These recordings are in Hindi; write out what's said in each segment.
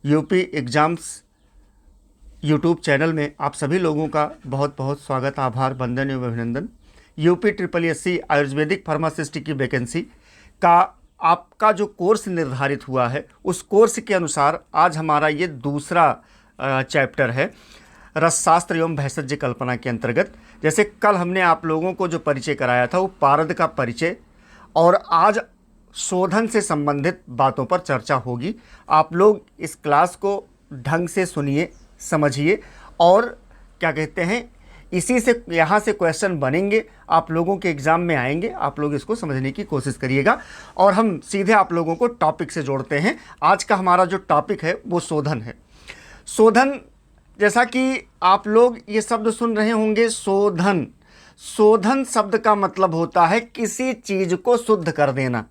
यूपी एग्ज़ाम्स यूट्यूब चैनल में आप सभी लोगों का बहुत बहुत स्वागत, आभार, वंदन एवं अभिनंदन। यूपी SSSC आयुर्वेदिक फार्मासिस्ट की वैकेंसी का आपका जो कोर्स निर्धारित हुआ है, उस कोर्स के अनुसार आज हमारा ये दूसरा चैप्टर है रसशास्त्र एवं भेषज कल्पना के अंतर्गत। जैसे कल हमने आप लोगों को जो परिचय कराया था वो पारद का परिचय, और आज शोधन से संबंधित बातों पर चर्चा होगी। आप लोग इस क्लास को ढंग से सुनिए, समझिए, और क्या कहते हैं, इसी से यहाँ से क्वेश्चन बनेंगे, आप लोगों के एग्ज़ाम में आएंगे। आप लोग इसको समझने की कोशिश करिएगा और हम सीधे आप लोगों को टॉपिक से जोड़ते हैं। आज का हमारा जो टॉपिक है वो शोधन है। शोधन, जैसा कि आप लोग ये शब्द सुन रहे होंगे, शोधन। शोधन शब्द का मतलब होता है किसी चीज़ को शुद्ध कर देना।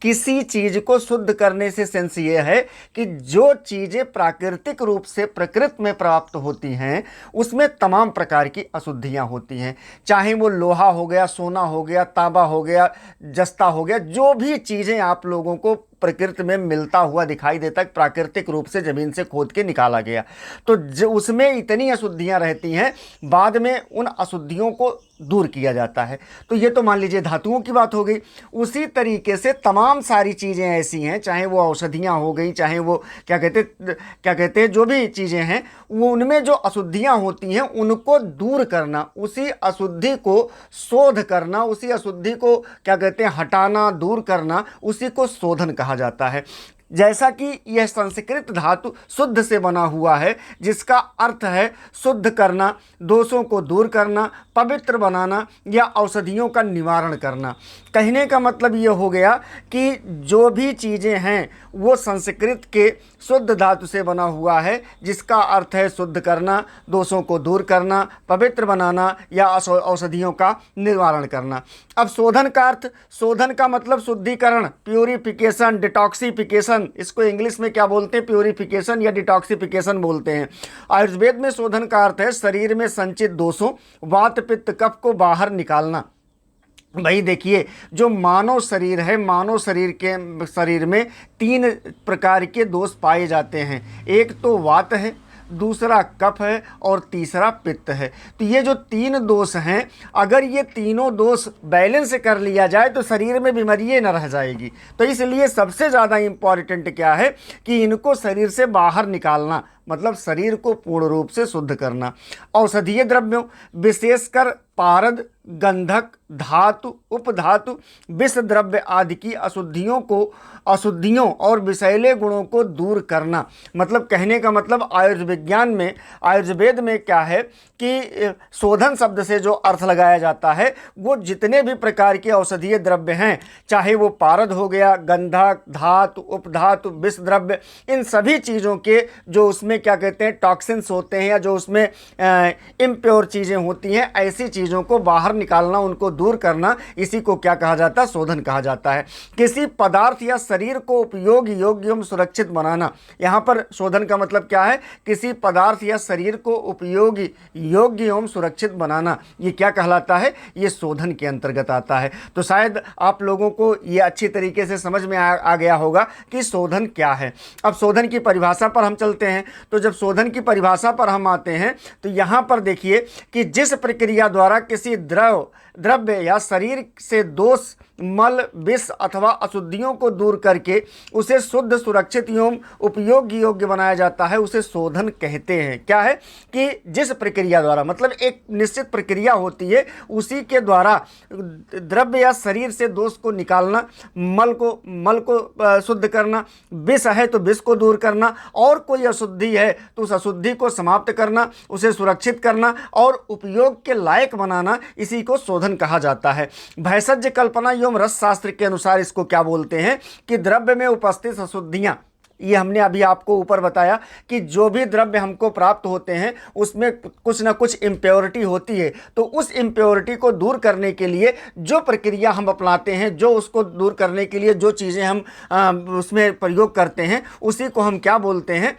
किसी चीज़ को शुद्ध करने से सेंस ये है कि जो चीज़ें प्राकृतिक रूप से प्रकृति में प्राप्त होती हैं उसमें तमाम प्रकार की अशुद्धियां होती हैं। चाहे वो लोहा हो गया, सोना हो गया, तांबा हो गया, जस्ता हो गया, जो भी चीज़ें आप लोगों को प्रकृति में मिलता हुआ दिखाई देता है, प्राकृतिक रूप से ज़मीन से खोद के निकाला गया, तो उसमें इतनी अशुद्धियां रहती हैं, बाद में उन अशुद्धियों को दूर किया जाता है। तो ये तो मान लीजिए धातुओं की बात हो गई। उसी तरीके से तमाम सारी चीज़ें ऐसी हैं, चाहे वो औषधियाँ हो गई, चाहे वो क्या कहते हैं जो भी चीज़ें हैं, वो उनमें जो अशुद्धियाँ होती हैं उनको दूर करना, उसी अशुद्धि को शोध करना, उसी अशुद्धि को क्या कहते हैं हटाना, दूर करना, उसी को शोधन कहा जाता है। जैसा कि यह संस्कृत धातु शुद्ध से बना हुआ है, जिसका अर्थ है शुद्ध करना, दोषों को दूर करना, पवित्र बनाना या औषधियों का निवारण करना। कहने का मतलब ये हो गया कि जो भी चीज़ें हैं वो संस्कृत के शुद्ध धातु से बना हुआ है, जिसका अर्थ है शुद्ध करना, दोषों को दूर करना, पवित्र बनाना या औषधियों का निवारण करना। अब शोधन का अर्थ, शोधन का मतलब शुद्धिकरण, प्यूरिफिकेशन, डिटॉक्सिफिकेशन। इसको इंग्लिश में क्या बोलते हैं? प्यूरिफिकेशन या डिटॉक्सिफिकेशन बोलते हैं। आयुर्वेद में शोधन का अर्थ है शरीर में संचित दोषों, वात पित्त कफ को बाहर निकालना। भाई देखिए, जो मानव शरीर है, मानव शरीर में 3 प्रकार के दोष पाए जाते हैं। एक तो वात है, दूसरा कफ है और तीसरा पित्त है। तो ये जो 3 दोष हैं, अगर ये तीनों दोष बैलेंस कर लिया जाए तो शरीर में बीमारी न रह जाएगी। तो इसलिए सबसे ज़्यादा इम्पॉर्टेंट क्या है कि इनको शरीर से बाहर निकालना, मतलब शरीर को पूर्ण रूप से शुद्ध करना। औषधीय द्रव्यों, विशेषकर पारद, गंधक, धातु, उपधातु, विष द्रव्य आदि की अशुद्धियों और विषैले गुणों को दूर करना। मतलब कहने का मतलब आयुर्वेद में क्या है कि शोधन शब्द से जो अर्थ लगाया जाता है वो जितने भी प्रकार के औषधीय द्रव्य हैं, चाहे वो पारद हो गया, गंधक, धातु, उपधातु, विष द्रव्य, इन सभी चीज़ों के जो उसमें क्या कहते हैं टॉक्सिन्स होते हैं या जो उसमें इम्प्योर चीज़ें होती हैं, ऐसी चीज़ों को बाहर निकालना, उनको दूर करना, इसी को क्या कहा जाता है? शोधन कहा जाता है। किसी पदार्थ या शरीर को उपयोग योग्य एवं सुरक्षित बनाना। यहाँ पर शोधन का मतलब क्या है? किसी पदार्थ या शरीर को उपयोग योग्य एवं सुरक्षित बनाना। ये क्या कहलाता है? ये शोधन के अंतर्गत आता है। तो शायद आप लोगों को ये अच्छी तरीके से समझ में आ गया होगा कि शोधन क्या है। अब शोधन की परिभाषा पर हम चलते हैं। तो जब शोधन की परिभाषा पर हम आते हैं तो यहाँ पर देखिए कि जिस प्रक्रिया द्वारा किसी द्रव्य या शरीर से दोष, मल, विष अथवा अशुद्धियों को दूर करके उसे शुद्ध, सुरक्षित एवं उपयोग योग्य बनाया जाता है, उसे शोधन कहते हैं। क्या है कि जिस प्रक्रिया द्वारा, मतलब एक निश्चित प्रक्रिया होती है, उसी के द्वारा द्रव्य या शरीर से दोष को निकालना, मल को शुद्ध करना, विष है तो विष को दूर करना, और कोई अशुद्धि है तो उस अशुद्धि को समाप्त करना, उसे सुरक्षित करना और उपयोग के लायक बनाना, इसी को शोधन कहा जाता है। भेषज कल्पना एवं रस शास्त्र के अनुसार इसको क्या बोलते हैं कि द्रव्य में उपस्थित अशुद्धियां, ये हमने अभी आपको ऊपर बताया कि जो भी द्रव्य हमको प्राप्त होते हैं उसमें कुछ ना कुछ इम्प्योरिटी होती है। तो उस इम्प्योरिटी को दूर करने के लिए जो प्रक्रिया हम अपनाते हैं, जो उसको दूर करने के लिए जो चीज़ें हम उसमें प्रयोग करते हैं, उसी को हम क्या बोलते हैं?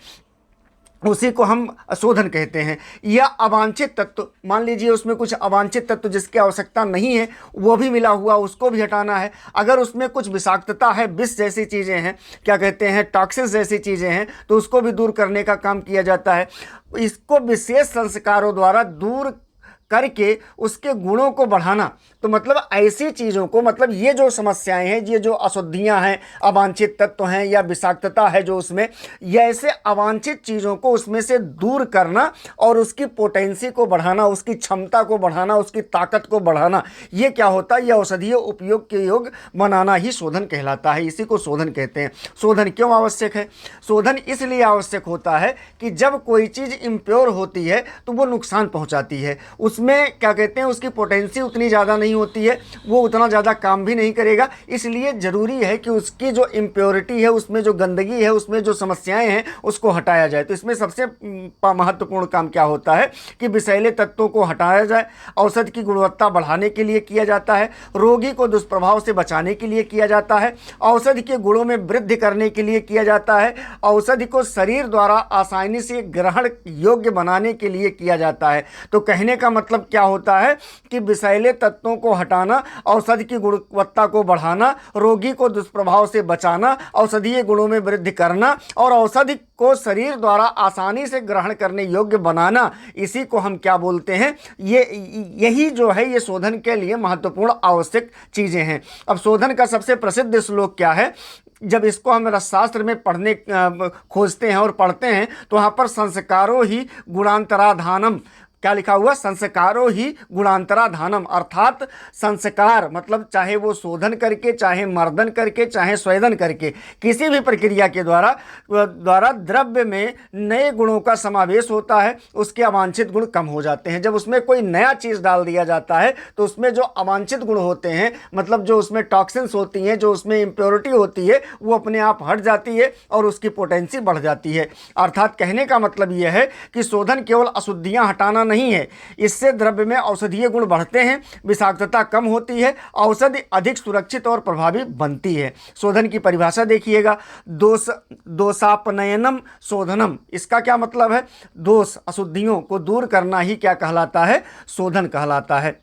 उसी को हम शोधन कहते हैं। या अवांछित तत्व, मान लीजिए उसमें कुछ अवांछित तत्व जिसकी आवश्यकता नहीं है वो भी मिला हुआ, उसको भी हटाना है। अगर उसमें कुछ विषाक्तता है, विष जैसी चीज़ें हैं, क्या कहते हैं, टॉक्सिन्स जैसी चीज़ें हैं, तो उसको भी दूर करने का काम किया जाता है। इसको विशेष संस्कारों द्वारा दूर करके उसके गुणों को बढ़ाना। तो मतलब ऐसी चीज़ों को, मतलब ये जो समस्याएं हैं, ये जो अशुद्धियां हैं, अवांछित तत्व हैं या विषाक्तता है जो उसमें, ये ऐसे अवांछित चीज़ों को उसमें से दूर करना और उसकी पोटेंसी को बढ़ाना, उसकी क्षमता को बढ़ाना, उसकी ताकत को बढ़ाना, ये क्या होता है, ये औषधीय उपयोग के योग बनाना ही शोधन कहलाता है। इसी को शोधन कहते हैं। शोधन क्यों आवश्यक है? शोधन इसलिए आवश्यक होता है कि जब कोई चीज़ इम्प्योर होती है तो वो नुकसान पहुंचाती है। उसमें क्या कहते हैं, उसकी पोटेंसी उतनी ज़्यादा नहीं होती है, वो उतना ज़्यादा काम भी नहीं करेगा। इसलिए ज़रूरी है कि उसकी जो इम्प्योरिटी है, उसमें जो गंदगी है, उसमें जो समस्याएं हैं, उसको हटाया जाए। तो इसमें सबसे महत्वपूर्ण काम क्या होता है कि विषैले तत्वों को हटाया जाए। औषध की गुणवत्ता बढ़ाने के लिए किया जाता है, रोगी को दुष्प्रभाव से बचाने के लिए किया जाता है, औषधि के गुणों में वृद्धि करने के लिए किया जाता है, औषधि को शरीर द्वारा आसानी से ग्रहण योग्य बनाने के लिए किया जाता है। तो कहने का मतलब क्या होता है कि विषैले तत्वों को हटाना, औषधि की गुणवत्ता को बढ़ाना, रोगी को दुष्प्रभाव से बचाना, औषधीय गुणों में वृद्धि करना और औषधि को शरीर द्वारा आसानी से ग्रहण करने योग्य बनाना, इसी को हम क्या बोलते हैं, यही जो है ये शोधन के लिए महत्वपूर्ण आवश्यक चीज़ें हैं। अब शोधन का सबसे प्रसिद्ध श्लोक क्या है? जब इसको हम रसशास्त्र में पढ़ने खोजते हैं और पढ़ते हैं तो वहाँ पर संस्कारो ही गुणांतराधानम, क्या लिखा हुआ? संस्कारो ही गुणांतराधानम, अर्थात संस्कार मतलब चाहे वो शोधन करके, चाहे मर्दन करके, चाहे स्वेदन करके, किसी भी प्रक्रिया के द्वारा द्रव्य में नए गुणों का समावेश होता है, उसके अवांछित गुण कम हो जाते हैं। जब उसमें कोई नया चीज़ डाल दिया जाता है तो उसमें जो अवांछित गुण होते हैं, मतलब जो उसमें टॉक्सिन्स होती हैं, जो उसमें इम्प्योरिटी होती है, वो अपने आप हट जाती है और उसकी पोटेंसी बढ़ जाती है। अर्थात कहने का मतलब यह है कि शोधन केवल अशुद्धियाँ हटाना नहीं है, इससे द्रव्य में औषधीय गुण बढ़ते हैं, विषाक्तता कम होती है, औषधि अधिक सुरक्षित और प्रभावी बनती है। शोधन की परिभाषा देखिएगा, दोषापनयनम शोधनम, इसका क्या मतलब है? दोष, अशुद्धियों को दूर करना ही क्या कहलाता है? शोधन कहलाता है।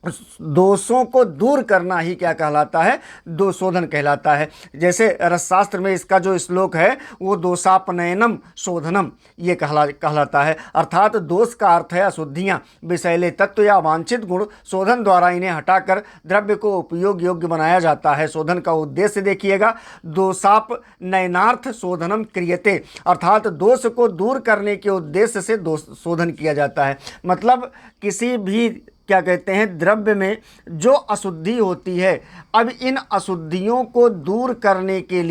दोषों को दूर करना ही क्या कहलाता है? शोधन कहलाता है। जैसे रसशास्त्र में इसका जो श्लोक है वो दोषापनयनम शोधनम ये कहलाता है। अर्थात दोष का अर्थ है अशुद्धियाँ, विषैले तत्व या वांछित गुण, शोधन द्वारा इन्हें हटाकर द्रव्य को उपयोग योग्य बनाया जाता है। शोधन का उद्देश्य देखिएगा, दोषापनयनार्थ शोधनम क्रियते, अर्थात दोष को दूर करने के उद्देश्य से शोधन किया जाता है। मतलब किसी भी क्या कहते हैं द्रव्य में जो अशुद्धि होती है, अब इन अशुद्धियों को दूर करने के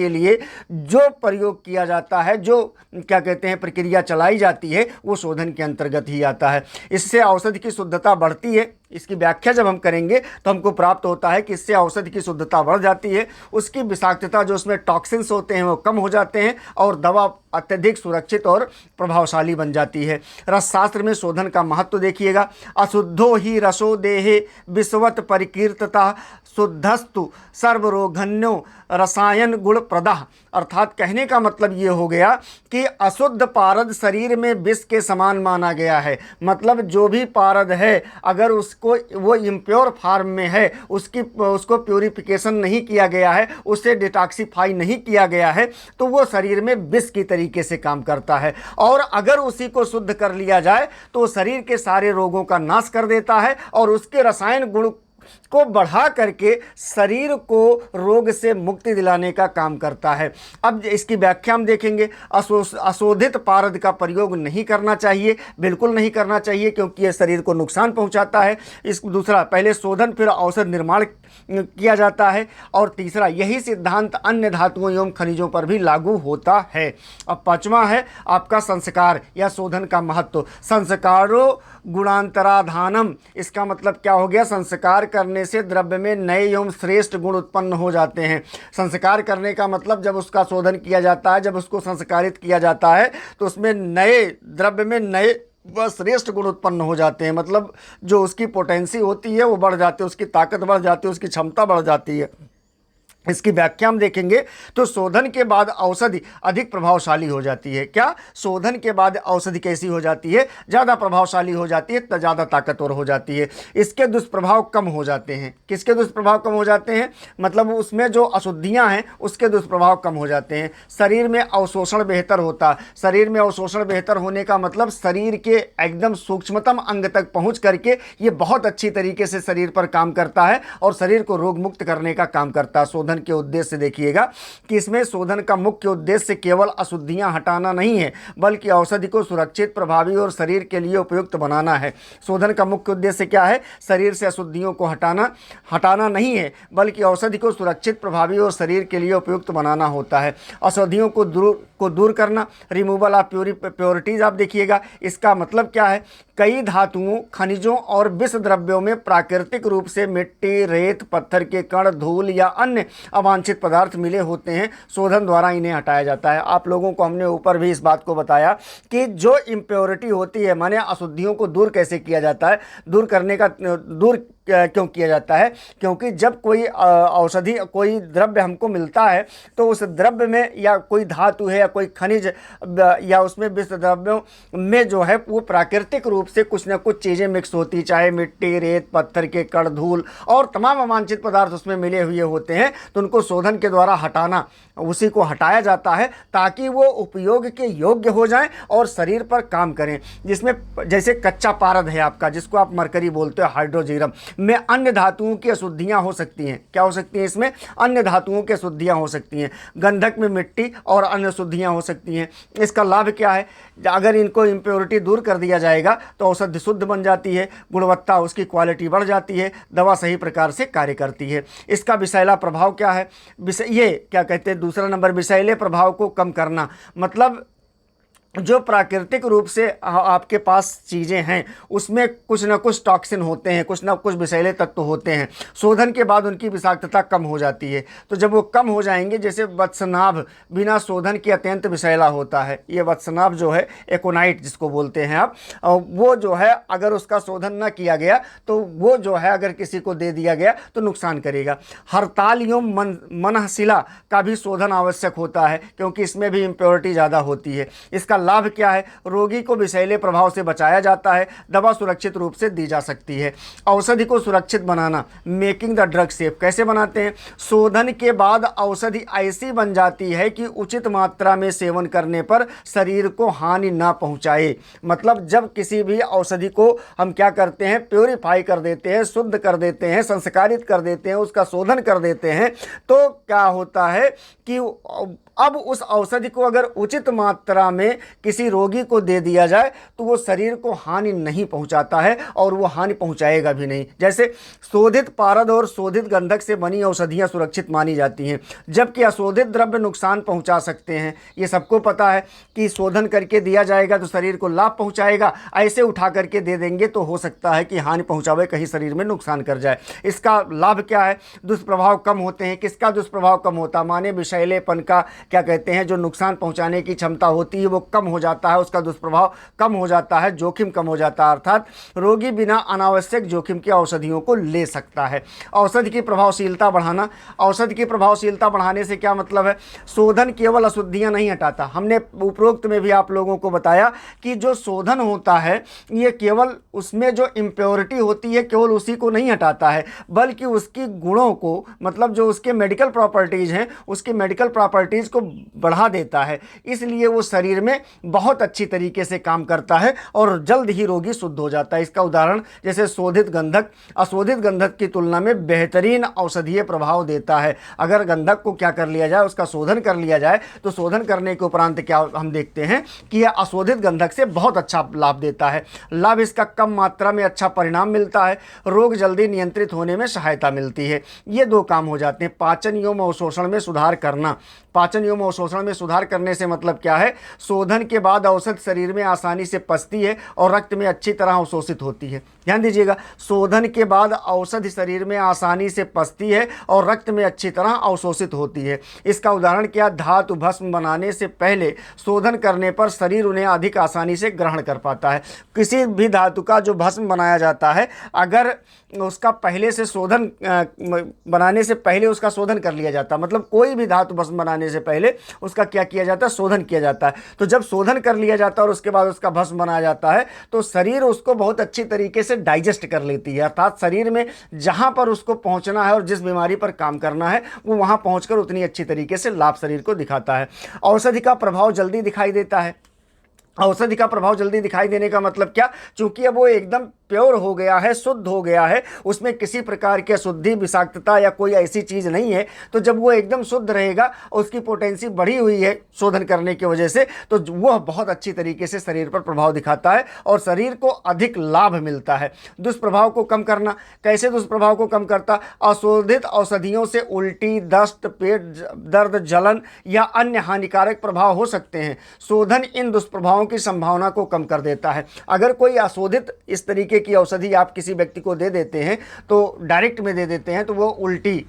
लिए, जो प्रयोग किया जाता है, जो क्या कहते हैं प्रक्रिया चलाई जाती है, वो शोधन के अंतर्गत ही आता है। इससे औषधि की शुद्धता बढ़ती है। इसकी व्याख्या जब हम करेंगे तो हमको प्राप्त होता है कि इससे औषधि की शुद्धता बढ़ जाती है, उसकी विषाक्तता, जो उसमें टॉक्सिन्स होते हैं, वो कम हो जाते हैं और दवा अत्यधिक सुरक्षित और प्रभावशाली बन जाती है। रसशास्त्र में शोधन का महत्व देखिएगा, अशुद्धो ही रसो देहे विश्वत परिकीर्तता शुद्धस्तु सर्वरोगन्यो रसायन गुण प्रदाह, अर्थात कहने का मतलब ये हो गया कि अशुद्ध पारद शरीर में विष के समान माना गया है। मतलब जो भी पारद है, अगर उसको वो इम्प्योर फार्म में है, उसको प्यूरिफिकेशन नहीं किया गया है, उसे डिटॉक्सिफाई नहीं किया गया है, तो वो शरीर में विष की तरीके से काम करता है। और अगर उसी को शुद्ध कर लिया जाए तो शरीर के सारे रोगों का नाश कर देता है और उसके रसायन गुण को बढ़ा करके शरीर को रोग से मुक्ति दिलाने का काम करता है। अब इसकी व्याख्या हम देखेंगे। अशोधित पारद का प्रयोग नहीं करना चाहिए, बिल्कुल नहीं करना चाहिए, क्योंकि यह शरीर को नुकसान पहुंचाता है। दूसरा, पहले शोधन फिर औषध निर्माण किया जाता है। और तीसरा, यही सिद्धांत अन्य धातुओं एवं खनिजों पर भी लागू होता है। अब पांचवा है आपका संस्कार या शोधन का महत्व। संस्कारो गुणांतराधानम, इसका मतलब क्या हो गया? संस्कार करने से द्रव्य में नए एवं श्रेष्ठ गुण उत्पन्न हो जाते हैं। संस्कार करने का मतलब जब उसका शोधन किया जाता है, जब उसको संस्कारित किया जाता है, तो उसमें नए द्रव्य में नए व श्रेष्ठ गुण उत्पन्न हो जाते हैं। मतलब जो उसकी पोटेंसी होती है वो बढ़ जाती है, उसकी ताकत बढ़ जाती है, उसकी क्षमता बढ़ जाती है। इसकी व्याख्या हम देखेंगे तो शोधन के बाद औषधि अधिक प्रभावशाली हो जाती है। क्या? शोधन के बाद औषधि कैसी हो जाती है? ज़्यादा प्रभावशाली हो जाती है, तो ज़्यादा ताकतवर हो जाती है। इसके दुष्प्रभाव कम हो जाते हैं। किसके दुष्प्रभाव कम हो जाते हैं? मतलब उसमें जो अशुद्धियां हैं उसके दुष्प्रभाव कम हो जाते हैं। शरीर में अवशोषण बेहतर होता। शरीर में अवशोषण बेहतर होने का मतलब शरीर के एकदम सूक्ष्मतम अंग तक पहुँच करके ये बहुत अच्छी तरीके से शरीर पर काम करता है और शरीर को रोग मुक्त करने का काम करता है। शोधन के उद्देश्य देखिएगा कि इसमें शोधन का मुख्य उद्देश्य केवल अशुद्धियां हटाना नहीं है, बल्कि औषधि को सुरक्षित, प्रभावी और शरीर के लिए उपयुक्त बनाना है। शोधन का मुख्य उद्देश्य क्या है? शरीर से अशुद्धियों को हटाना नहीं है, बल्कि औषधि को सुरक्षित, प्रभावी और शरीर के लिए उपयुक्त बनाना होता है। अशुद्धियों को दूर करना, रिमूवल ऑफ प्योरिटीज। आप देखिएगा इसका मतलब क्या है? कई धातुओं, खनिजों और विष द्रव्यों में प्राकृतिक रूप से मिट्टी, रेत, पत्थर के कण, धूल या अन्य अवांछित पदार्थ मिले होते हैं। शोधन द्वारा इन्हें हटाया जाता है। आप लोगों को हमने ऊपर भी इस बात को बताया कि जो इम्प्योरिटी होती है, माने अशुद्धियों को दूर कैसे किया जाता है, दूर क्यों किया जाता है? क्योंकि जब कोई औषधि, कोई द्रव्य हमको मिलता है तो उस द्रव्य में या कोई धातु है या कोई खनिज या उसमें विष द्रव्यों में जो है वो प्राकृतिक रूप से कुछ ना कुछ चीज़ें मिक्स होती, चाहे मिट्टी, रेत, पत्थर के कण, धूल और तमाम अवांछित पदार्थ उसमें मिले हुए होते हैं, तो उनको शोधन के द्वारा हटाना, उसी को हटाया जाता है ताकि वो उपयोग के योग्य हो जाएं और शरीर पर काम करें। जिसमें जैसे कच्चा पारद है आपका, जिसको आप मरकरी बोलते हो, हाइड्रोजीरम में अन्य धातुओं की अशुद्धियां हो सकती हैं। क्या हो सकती हैं? इसमें अन्य धातुओं की अशुद्धियां हो सकती हैं। गंधक में मिट्टी और अन्य अशुद्धियां हो सकती हैं। इसका लाभ क्या है? अगर इनको इम्प्योरिटी दूर कर दिया जाएगा तो औषधि शुद्ध बन जाती है, गुणवत्ता, उसकी क्वालिटी बढ़ जाती है, दवा सही प्रकार से कार्य करती है। इसका विषैला प्रभाव क्या है? ये क्या कहते हैं, दूसरा नंबर, विषैले प्रभाव को कम करना। मतलब जो प्राकृतिक रूप से आपके पास चीज़ें हैं उसमें कुछ ना कुछ टॉक्सिन होते हैं, कुछ ना कुछ विषैले तत्व होते हैं। शोधन के बाद उनकी विषाक्तता कम हो जाती है। तो जब वो कम हो जाएंगे, जैसे वत्सनाभ बिना शोधन के अत्यंत विषैला होता है। ये वत्सनाभ जो है, एकोनाइट जिसको बोलते हैं आप, वो जो है अगर उसका शोधन न किया गया तो वो जो है अगर किसी को दे दिया गया तो नुकसान करेगा। हरताल एवं मनहशिला का भी शोधन आवश्यक होता है क्योंकि इसमें भी इम्प्योरिटी ज़्यादा होती है। इसका लाभ क्या है? रोगी को विषैले प्रभाव से बचाया जाता है, दवा सुरक्षित रूप से दी जा सकती है। औषधि को सुरक्षित बनाना, मेकिंग द ड्रग सेफ। कैसे बनाते हैं? शोधन के बाद औषधि ऐसी बन जाती है कि उचित मात्रा में सेवन करने पर शरीर को हानि ना पहुंचाए। मतलब जब किसी भी औषधि को हम क्या करते हैं, प्योरीफाई कर देते हैं, शुद्ध कर देते हैं, संस्कारित कर देते हैं, उसका शोधन कर देते हैं, तो क्या होता है कि अब उस औषधि को अगर उचित मात्रा में किसी रोगी को दे दिया जाए तो वो शरीर को हानि नहीं पहुंचाता है और वो हानि पहुंचाएगा भी नहीं। जैसे शोधित पारद और शोधित गंधक से बनी औषधियां सुरक्षित मानी जाती हैं, जबकि अशोधित द्रव्य नुकसान पहुंचा सकते हैं। ये सबको पता है कि शोधन करके दिया जाएगा तो शरीर को लाभ पहुंचाएगा, ऐसे उठा करके दे देंगे तो हो सकता है कि हानि पहुंचावे, कहीं शरीर में नुकसान कर जाए। इसका लाभ क्या है? दुष्प्रभाव कम होते हैं। किसका दुष्प्रभाव कम होता? माने विषैलेपन का, क्या कहते हैं, जो नुकसान पहुंचाने की क्षमता होती है वो कम हो जाता है, उसका दुष्प्रभाव कम हो जाता है, जोखिम कम हो जाता है। अर्थात रोगी बिना अनावश्यक जोखिम की औषधियों को ले सकता है। औषधि की प्रभावशीलता बढ़ाना। औषधि की प्रभावशीलता बढ़ाने से क्या मतलब है? शोधन केवल अशुद्धियां नहीं हटाता। हमने उपरोक्त में भी आप लोगों को बताया कि जो शोधन होता है ये केवल उसमें जो इम्प्योरिटी होती है केवल उसी को नहीं हटाता है, बल्कि उसकी गुणों को, मतलब जो उसके मेडिकल प्रॉपर्टीज़ हैं, उसकी मेडिकल प्रॉपर्टीज़ को बढ़ा देता है। इसलिए वो शरीर में बहुत अच्छी तरीके से काम करता है और जल्द ही रोगी शुद्ध हो जाता है। इसका उदाहरण जैसे शोधित गंधक अशोधित गंधक की तुलना में बेहतरीन औषधीय प्रभाव देता है। अगर गंधक को क्या कर लिया जाए, उसका शोधन कर लिया जाए, तो शोधन करने के उपरांत क्या हम देखते हैं कि यह अशोधित गंधक से बहुत अच्छा लाभ देता है। लाभ इसका कम मात्रा में अच्छा परिणाम मिलता है, रोग जल्दी नियंत्रित होने में सहायता मिलती है। ये दो काम हो जाते हैं। पाचन एवं अवशोषण में सुधार करना। पाचन एवं अवशोषण में सुधार करने से मतलब क्या है? शोधन शोधन के बाद औषध शरीर में आसानी से पचती है और रक्त में अच्छी तरह अवशोषित होती है। ध्यान दीजिएगा, शोधन के बाद औषधि शरीर में आसानी से पचती है और रक्त में अच्छी तरह अवशोषित होती है। इसका उदाहरण क्या, धातु भस्म बनाने से पहले शोधन करने पर शरीर उन्हें अधिक आसानी से ग्रहण कर पाता है। किसी भी धातु का जो भस्म बनाया जाता है, अगर उसका पहले से शोधन बनाने से पहले उसका शोधन कर लिया जाता है, मतलब कोई भी धातु भस्म बनाने से पहले उसका क्या किया जाता है, शोधन किया जाता है। तो जब शोधन कर लिया जाता है और उसके बाद उसका भस्म बनाया जाता है तो शरीर उसको बहुत अच्छी तरीके से डाइजेस्ट कर लेती है, अर्थात शरीर में जहां पर उसको पहुंचना है और जिस बीमारी पर काम करना है वो वहां पहुंचकर उतनी अच्छी तरीके से लाभ शरीर को दिखाता है। औषधि का प्रभाव जल्दी दिखाई देता है। औषधि का प्रभाव जल्दी दिखाई देने का मतलब क्या, चूंकि अब वो एकदम प्योर हो गया है, शुद्ध हो गया है, उसमें किसी प्रकार की अशुद्धि, विषाक्तता या कोई ऐसी चीज़ नहीं है, तो जब वो एकदम शुद्ध रहेगा, उसकी पोटेंसी बढ़ी हुई है शोधन करने की वजह से, तो वह बहुत अच्छी तरीके से शरीर पर प्रभाव दिखाता है और शरीर को अधिक लाभ मिलता है। दुष्प्रभाव को कम करना, कैसे दुष्प्रभाव को कम करता, अशोधित औषधियों से उल्टी, दस्त, पेट दर्द, जलन या अन्य हानिकारक प्रभाव हो सकते हैं। शोधन इन दुष्प्रभावों की संभावना को कम कर देता है। अगर कोई अशोधित इस तरीके की औषधि आप किसी व्यक्ति को दे देते हैं, तो डायरेक्ट में दे देते हैं, तो वो उल्टी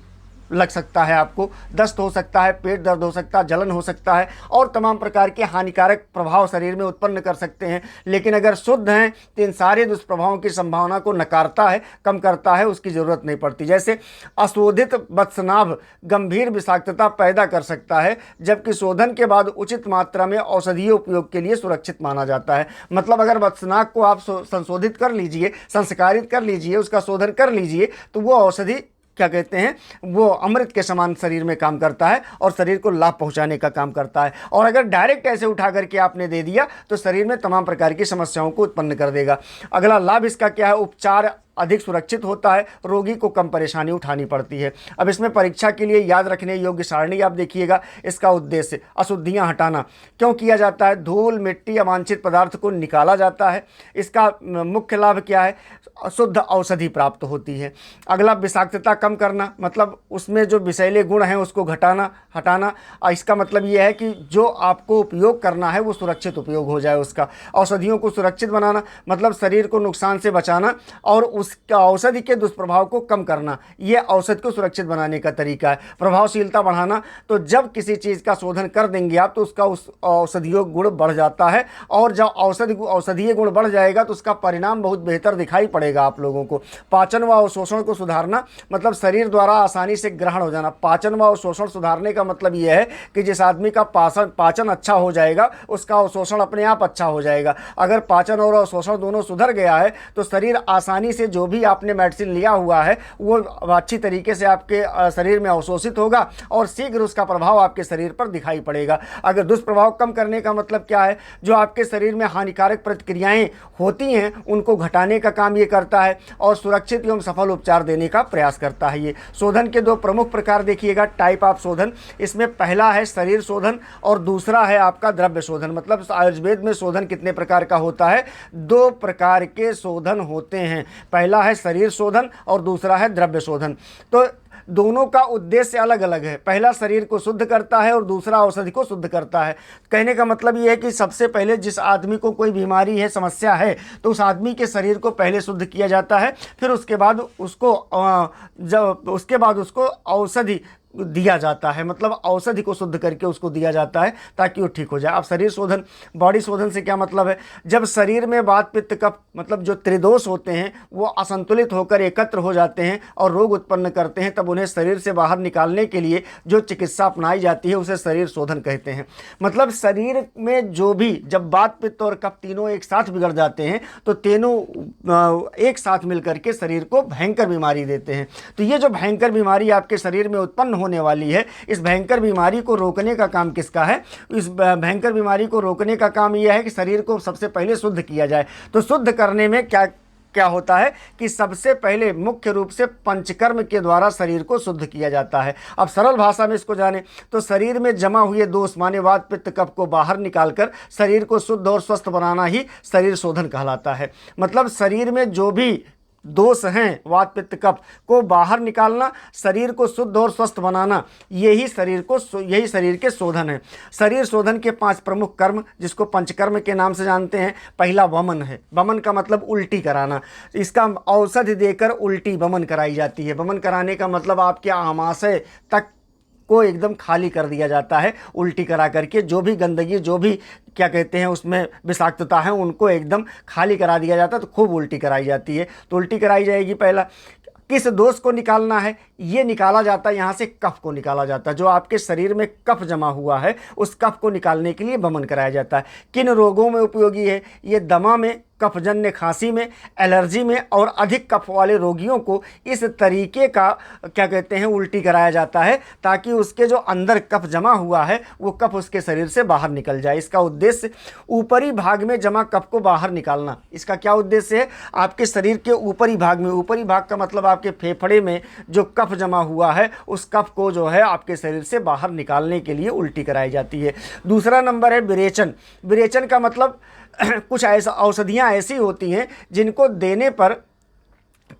लग सकता है, आपको दस्त हो सकता है, पेट दर्द हो सकता है, जलन हो सकता है और तमाम प्रकार के हानिकारक प्रभाव शरीर में उत्पन्न कर सकते हैं। लेकिन अगर शुद्ध हैं तो इन सारे दुष्प्रभावों की संभावना को नकारता है, कम करता है, उसकी ज़रूरत नहीं पड़ती। जैसे अशोधित वत्सनाभ गंभीर विषाक्तता पैदा कर सकता है, जबकि शोधन के बाद उचित मात्रा में औषधीय उपयोग के लिए सुरक्षित माना जाता है। मतलब अगर वत्सनाभ को आप संशोधित कर लीजिए, संस्कारित कर लीजिए, उसका शोधन कर लीजिए, तो वो औषधि क्या कहते हैं, वो अमृत के समान शरीर में काम करता है और शरीर को लाभ पहुंचाने का काम करता है। और अगर डायरेक्ट ऐसे उठा करके आपने दे दिया तो शरीर में तमाम प्रकार की समस्याओं को उत्पन्न कर देगा। अगला लाभ इसका क्या है, उपचार अधिक सुरक्षित होता है, रोगी को कम परेशानी उठानी पड़ती है। अब इसमें परीक्षा के लिए याद रखने योग्य सारणी आप देखिएगा। इसका उद्देश्य अशुद्धियां हटाना क्यों किया जाता है, धूल, मिट्टी, अवांछित पदार्थ को निकाला जाता है। इसका मुख्य लाभ क्या है, शुद्ध औषधि प्राप्त होती है। अगला विषाक्तता कम करना, मतलब उसमें जो विषैले गुण हैं उसको हटाना। इसका मतलब ये है कि जो आपको उपयोग करना है वो सुरक्षित उपयोग हो जाए उसका। औषधियों को सुरक्षित बनाना, मतलब शरीर को नुकसान से बचाना और उसका औषधि के दुष्प्रभाव को कम करना, ये औषध को सुरक्षित बनाने का तरीका है। प्रभावशीलता बढ़ाना, तो जब किसी चीज़ का शोधन कर देंगे आप तो उसका उस औषधीय गुण बढ़ जाता है और जब औषधीय गुण बढ़ जाएगा तो उसका परिणाम बहुत बेहतर दिखाई पड़ेगा आप लोगों को। पाचन व अवशोषण को सुधारना, मतलब शरीर द्वारा आसानी से ग्रहण हो जाना। पाचन व अवशोषण सुधारने का मतलब यह है कि जिस आदमी का पाचन अच्छा हो जाएगा उसका अवशोषण अपने आप अच्छा हो जाएगा। अगर पाचन और अवशोषण दोनों सुधर गया है तो शरीर आसानी से जो भी आपने मेडिसिन लिया हुआ है वो अच्छी तरीके से आपके शरीर में अवशोषित होगा और शीघ्र उसका प्रभाव आपके शरीर पर दिखाई पड़ेगा। अगर दुष्प्रभाव कम करने का मतलब क्या है, जो आपके शरीर में हानिकारक प्रतिक्रियाएं होती हैं उनको घटाने का काम ये करता है और सुरक्षित एवं सफल उपचार देने का प्रयास करता है। ये शोधन के दो प्रमुख प्रकार देखिएगा, टाइप ऑफ शोधन। इसमें पहला है शरीर शोधन और दूसरा है आपका द्रव्य शोधन। मतलब आयुर्वेद में शोधन कितने प्रकार का होता है, दो प्रकार के शोधन होते हैं। पहला है शरीर शोधन और दूसरा है द्रव्य शोधन। तो दोनों का उद्देश्य अलग अलग है। पहला शरीर को शुद्ध करता है और दूसरा औषधि को शुद्ध करता है। कहने का मतलब ये है कि सबसे पहले जिस आदमी को कोई बीमारी है, समस्या है, तो उस आदमी के शरीर को पहले शुद्ध किया जाता है, फिर उसके बाद उसको औषधि दिया जाता है, मतलब औषधि को शुद्ध करके उसको दिया जाता है ताकि वो ठीक हो जाए। अब शरीर शोधन, बॉडी शोधन से क्या मतलब है, जब शरीर में वात, पित्त, कफ, मतलब जो त्रिदोष होते हैं वो असंतुलित होकर एकत्र हो जाते हैं और रोग उत्पन्न करते हैं, तब उन्हें शरीर से बाहर निकालने के लिए जो चिकित्सा अपनाई जाती है उसे शरीर शोधन कहते हैं। मतलब शरीर में जो भी, जब वात, पित्त और कफ तीनों एक साथ बिगड़ जाते हैं तो तीनों एक साथ मिलकर के शरीर को भयंकर बीमारी देते हैं। तो ये जो भयंकर बीमारी आपके शरीर में उत्पन्न होने वाली है, इस भयंकर बीमारी को रोकने का काम किसका है, इस भयंकर बीमारी को रोकने का काम यह है कि शरीर को सबसे पहले शुद्ध किया जाए। तो शुद्ध करने में क्या होता है कि सबसे पहले मुख्य रूप से पंचकर्म के द्वारा शरीर को शुद्ध किया जाता है। अब सरल भाषा में इसको जाने तो शरीर में जमा हुए दोष माने वात, पित्त, कफ को बाहर निकालकर शरीर को शुद्ध और स्वस्थ बनाना ही शरीर शोधन कहलाता है। मतलब शरीर में जो भी दोष हैं वात पित्त कफ को बाहर निकालना, शरीर को शुद्ध और स्वस्थ बनाना, यही शरीर के शोधन है। शरीर शोधन के 5 प्रमुख कर्म, जिसको पंचकर्म के नाम से जानते हैं। पहला वमन है। वमन का मतलब उल्टी कराना। इसका औषधि देकर उल्टी वमन कराई जाती है। वमन कराने का मतलब आपके आमाशय तक को एकदम खाली कर दिया जाता है उल्टी करा करके। जो भी गंदगी, जो भी क्या कहते हैं उसमें विषाक्तता है, उनको एकदम खाली करा दिया जाता है। तो खूब उल्टी कराई जाती है। तो उल्टी कराई जाएगी। पहला किस दोष को निकालना है? ये निकाला जाता है, यहाँ से कफ को निकाला जाता है। जो आपके शरीर में कफ जमा हुआ है, उस कफ को निकालने के लिए वमन कराया जाता है। किन रोगों में उपयोगी है? ये दमा में, कफजन्य खांसी में, एलर्जी में और अधिक कफ वाले रोगियों को इस तरीके का क्या कहते हैं उल्टी कराया जाता है, ताकि उसके जो अंदर कफ जमा हुआ है वो कफ उसके शरीर से बाहर निकल जाए। इसका उद्देश्य ऊपरी भाग में जमा कफ को बाहर निकालना। इसका क्या उद्देश्य है? आपके शरीर के ऊपरी भाग में, ऊपरी भाग का मतलब आपके फेफड़े में जो कफ जमा हुआ है, उस कफ को जो है आपके शरीर से बाहर निकालने के लिए उल्टी कराई जाती है। दूसरा नंबर है विरेचन। विरेचन का मतलब कुछ ऐसा औषधियाँ ऐसी होती हैं जिनको देने पर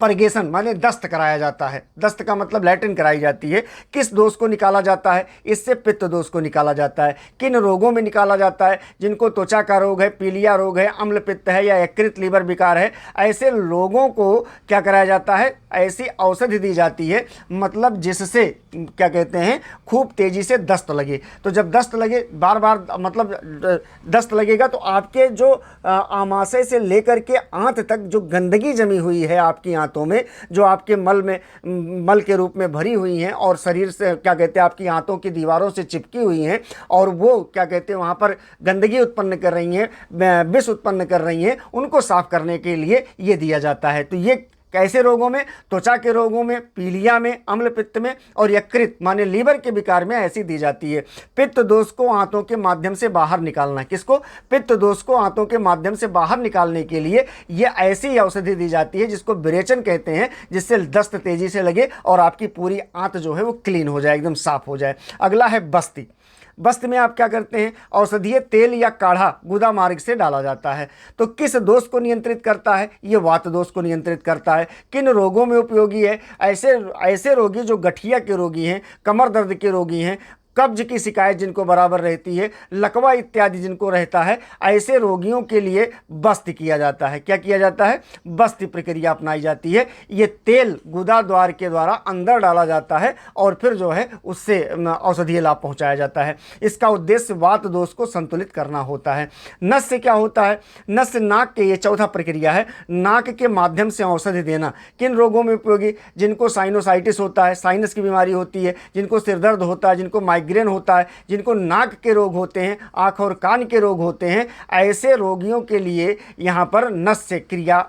परगेशन माने दस्त कराया जाता है। दस्त का मतलब लैट्रिन कराई जाती है। किस दोष को निकाला जाता है? इससे पित्त दोष को निकाला जाता है। किन रोगों में निकाला जाता है? जिनको त्वचा का रोग है, पीलिया रोग है, अम्ल पित्त है या यकृत लीवर विकार है, ऐसे लोगों को क्या कराया जाता है? ऐसी औषधि दी जाती है, मतलब जिससे क्या कहते हैं खूब तेजी से दस्त लगे। तो जब दस्त लगे, बार बार मतलब दस्त लगेगा, तो आपके जो आमाशय से लेकर के आंत तक जो गंदगी जमी हुई है आपकी आंतों में, जो आपके मल के रूप में भरी हुई हैं और शरीर से क्या कहते हैं आपकी आंतों की दीवारों से चिपकी हुई हैं, और वो क्या कहते हैं वहाँ पर गंदगी उत्पन्न कर रही हैं, विष उत्पन्न कर रही हैं, उनको साफ करने के लिए ये दिया जाता है। तो ये कैसे रोगों में? त्वचा के रोगों में, पीलिया में, अम्ल पित्त में और यकृत माने लीवर के विकार में ऐसी दी जाती है। पित्त दोष को आंतों के माध्यम से बाहर निकालना। किसको? पित्त दोष को आंतों के माध्यम से बाहर निकालने के लिए ये ऐसी औषधि दी जाती है जिसको विरेचन कहते हैं, जिससे दस्त तेजी से लगे और आपकी पूरी आंत जो है वो क्लीन हो जाए, एकदम साफ हो जाए। अगला है बस्ती। बस्त में आप क्या करते हैं? औषधीय तेल या काढ़ा गुदा मार्ग से डाला जाता है। तो किस दोष को नियंत्रित करता है? ये वात दोष को नियंत्रित करता है। किन रोगों में उपयोगी है? ऐसे रोगी जो गठिया के रोगी हैं, कमर दर्द के रोगी हैं, कब्ज की शिकायत जिनको बराबर रहती है, लकवा इत्यादि जिनको रहता है, ऐसे रोगियों के लिए बस्त किया जाता है। क्या किया जाता है? बस्ती प्रक्रिया अपनाई जाती है। ये तेल गुदा द्वार के द्वारा अंदर डाला जाता है और फिर जो है उससे औषधीय लाभ पहुंचाया जाता है। इसका उद्देश्य वात दोष को संतुलित करना होता है। नस से क्या होता है? नस से नाक के, ये चौथा प्रक्रिया है, नाक के माध्यम से औषधि देना। किन रोगों में उपयोगी? जिनको साइनोसाइटिस होता है, साइनस की बीमारी होती है, जिनको सिरदर्द होता है, जिनको माइग्रेन होता है, जिनको नाक के रोग होते हैं, आँख और कान के रोग होते हैं, ऐसे रोगियों के लिए यहाँ पर नस्य क्रिया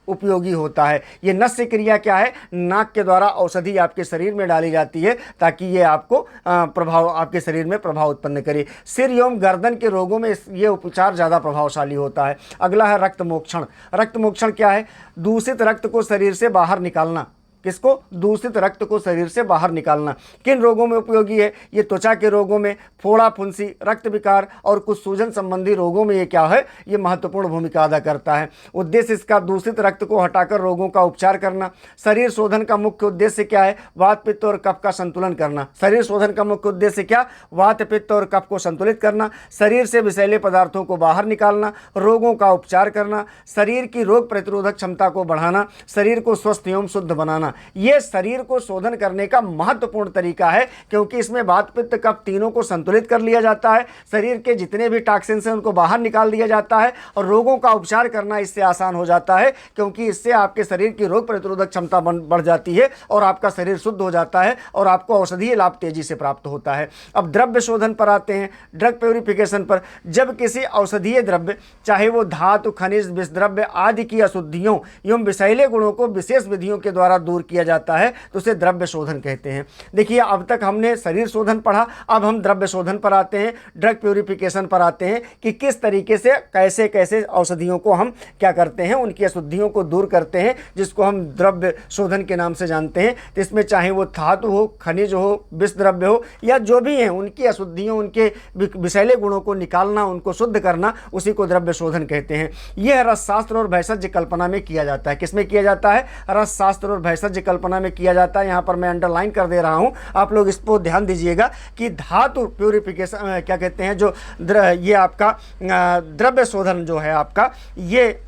उपयोगी होता है। ये नस्य क्रिया क्या है? नाक के द्वारा औषधि आपके शरीर में डाली जाती है ताकि ये आपको आपके शरीर में प्रभाव उत्पन्न करे। सिर एवं गर्दन के रोगों में ये उपचार ज़्यादा प्रभावशाली होता है। अगला है रक्त मोक्षण। रक्त मोक्षण क्या है? दूषित रक्त को शरीर से बाहर निकालना। किसको? दूषित रक्त को शरीर से बाहर निकालना। किन रोगों में उपयोगी है? ये त्वचा के रोगों में, फोड़ा फुंसी, रक्त विकार और कुछ सूजन संबंधी रोगों में ये क्या है? ये महत्वपूर्ण भूमिका अदा करता है। उद्देश्य इसका दूषित रक्त को हटाकर रोगों का उपचार करना। शरीर शोधन का मुख्य उद्देश्य क्या है? वात पित्त और कफ का संतुलन करना। शरीर शोधन का मुख्य उद्देश्य क्या? वात पित्त और कफ को संतुलित करना, शरीर से विषैले पदार्थों को बाहर निकालना, रोगों का उपचार करना, शरीर की रोग प्रतिरोधक क्षमता को बढ़ाना, शरीर को स्वस्थ एवं शुद्ध बनाना। यह शरीर को शोधन करने का महत्वपूर्ण तरीका है, क्योंकि इसमें वात पित्त कफ तीनों को संतुलित कर लिया जाता है। शरीर के जितने भी टॉक्सिन्स हैं उनको बाहर निकाल दिया जाता है और रोगों का उपचार करना इससे आसान हो जाता है, क्योंकि इससे आपके शरीर की रोग प्रतिरोधक क्षमता बढ़ जाती है और आपका शरीर शुद्ध हो जाता है और आपको औषधीय लाभ तेजी से प्राप्त होता है। अब द्रव्य शोधन पर आते हैं, ड्रग प्योरिफिकेशन पर। जब किसी औषधीय द्रव्य, चाहे वो धातु, खनिज, विष द्रव्य आदि की अशुद्धियों एवं विषैले गुणों को विशेष विधियों के द्वारा दूर दूर किया जाता है तो उसे द्रव्य शोधन कहते हैं। देखिए, अब तक हमने शरीर शोधन पढ़ा, अब हम द्रव्य शोधन पर आते हैं, ड्रग प्यूरिफिकेशन पर आते हैं कि किस तरीके से कैसे कैसे औषधियों को हम क्या करते हैं, उनकी अशुद्धियों को दूर करते हैं, जिसको हम द्रव्य शोधन के नाम से जानते हैं। तो इसमें चाहे वो धातु हो, खनिज हो, विष द्रव्य हो या जो भी हैं, उनकी अशुद्धियों, उनके विषैले गुणों को निकालना, उनको शुद्ध करना, उसी को द्रव्य शोधन कहते हैं। यह रसशास्त्र और भैषज कल्पना में किया जाता है। किसमें किया जाता है? रसशास्त्र और भैषज कल्पना में किया जाता है। यहाँ पर मैं अंडरलाइन कर दे रहा हूँ, आप लोग इस पर ध्यान दीजिएगा कि धातु प्यूरिफिकेशन क्या कहते हैं, जो ये आपका द्रव्य शोधन जो है आपका, ये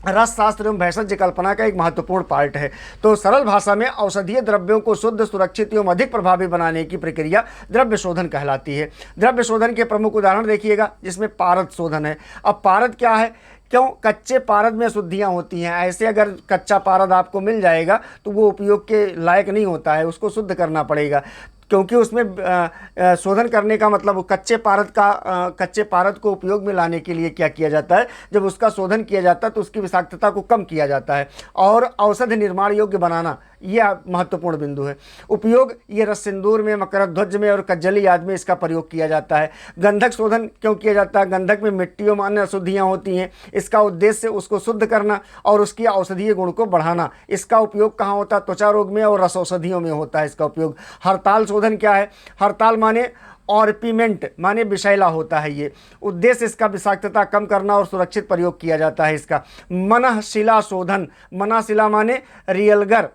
रसशास्त्र एवं भैषज कल्पना का एक महत्वपूर्ण पार्ट है। तो सरल भाषा में औषधीय द्रव्यों को शुद्ध, सुरक्षित एवं अधिक प्रभावी बनाने की प्रक्रिया द्रव्य शोधन कहलाती है। द्रव्य शोधन के प्रमुख उदाहरण देखिएगा, जिसमें पारद शोधन है। अब पारद क्या है? क्यों? कच्चे पारद में अशुद्धियाँ होती हैं। ऐसे अगर कच्चा पारद आपको मिल जाएगा तो वो उपयोग के लायक नहीं होता है, उसको शुद्ध करना पड़ेगा, क्योंकि उसमें शोधन करने का मतलब कच्चे पारद को उपयोग में लाने के लिए क्या किया जाता है, जब उसका शोधन किया जाता है तो उसकी विषाक्तता को कम किया जाता है। और औषध निर्माण योग्य बनाना, यह महत्वपूर्ण बिंदु है। उपयोग, ये रस सिंदूर में, मकरध्वज में और कज्जली आदि में इसका प्रयोग किया जाता है। गंधक शोधन क्यों किया जाता है? गंधक में मिट्टी और अन्य अशुद्धियाँ होती हैं, इसका उद्देश्य उसको शुद्ध करना और उसकी औषधीय गुण को बढ़ाना। इसका उपयोग कहाँ होता है? त्वचा रोग में और रस औषधियों में होता है इसका उपयोग। हड़ताल शोधन क्या है? हड़ताल माने ऑर्पिमेंट माने विषैला होता है। ये उद्देश्य इसका विषाक्तता कम करना और सुरक्षित प्रयोग किया जाता है इसका। मनःशिला शोधन, मनःशिला माने रियलगर,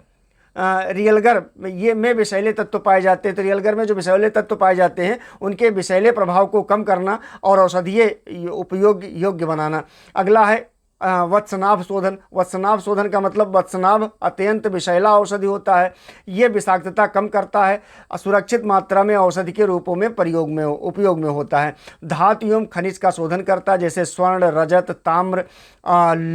रियलगर ये में विषैले तत्व पाए जाते हैं। तो रियलगर में जो विषैले तत्व पाए जाते हैं उनके विषैले प्रभाव को कम करना और औषधीय उपयोग योग्य बनाना। अगला है वत्सनाभ शोधन। वत्सनाभ शोधन का मतलब वत्सनाभ अत्यंत विषैला औषधि होता है। ये विषाक्तता कम करता है, सुरक्षित मात्रा में औषधि के रूपों में उपयोग में होता है। धातु एवं खनिज का शोधन करता है, जैसे स्वर्ण, रजत, ताम्र,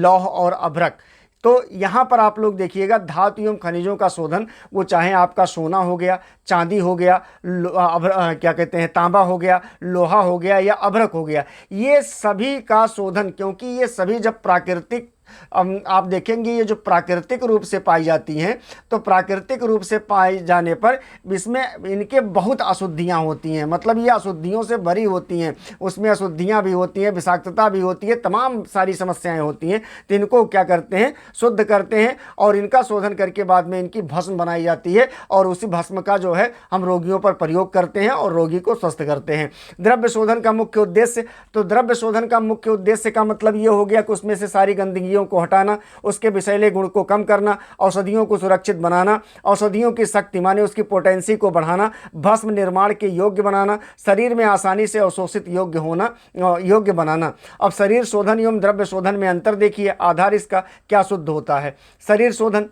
लौह और अभ्रक। तो यहाँ पर आप लोग देखिएगा, धातु एवं खनिजों का शोधन, वो चाहे आपका सोना हो गया, चांदी हो गया, क्या कहते हैं, तांबा हो गया, लोहा हो गया या अभ्रक हो गया, ये सभी का शोधन, क्योंकि ये सभी जब प्राकृतिक आप देखेंगे ये जो प्राकृतिक रूप से पाई जाती हैं, तो प्राकृतिक रूप से पाए जाने पर इसमें इनके बहुत अशुद्धियां होती हैं, मतलब ये अशुद्धियों से भरी होती हैं, उसमें अशुद्धियां भी होती हैं, विषाक्तता भी होती है, तमाम सारी समस्याएं होती हैं। तो इनको क्या करते हैं? शुद्ध करते हैं और इनका शोधन करके बाद में इनकी भस्म बनाई जाती है और उसी भस्म का जो है हम रोगियों पर प्रयोग करते हैं और रोगी को स्वस्थ करते हैं। द्रव्य शोधन का मुख्य उद्देश्य, तो द्रव्य शोधन का मुख्य उद्देश्य का मतलब ये हो गया कि उसमें से सारी गंदगियों को हटाना, उसके विषैले गुण को कम करना, औषधियों को सुरक्षित बनाना, औषधियों की शक्ति माने उसकी पोटेंसी को बढ़ाना, भस्म निर्माण के योग्य बनाना, शरीर में आसानी से अवशोषित योग्य बनाना। अब शरीर शोधन एवं द्रव्य शोधन में अंतर देखिए। आधार इसका क्या शुद्ध होता है? शरीर शोधन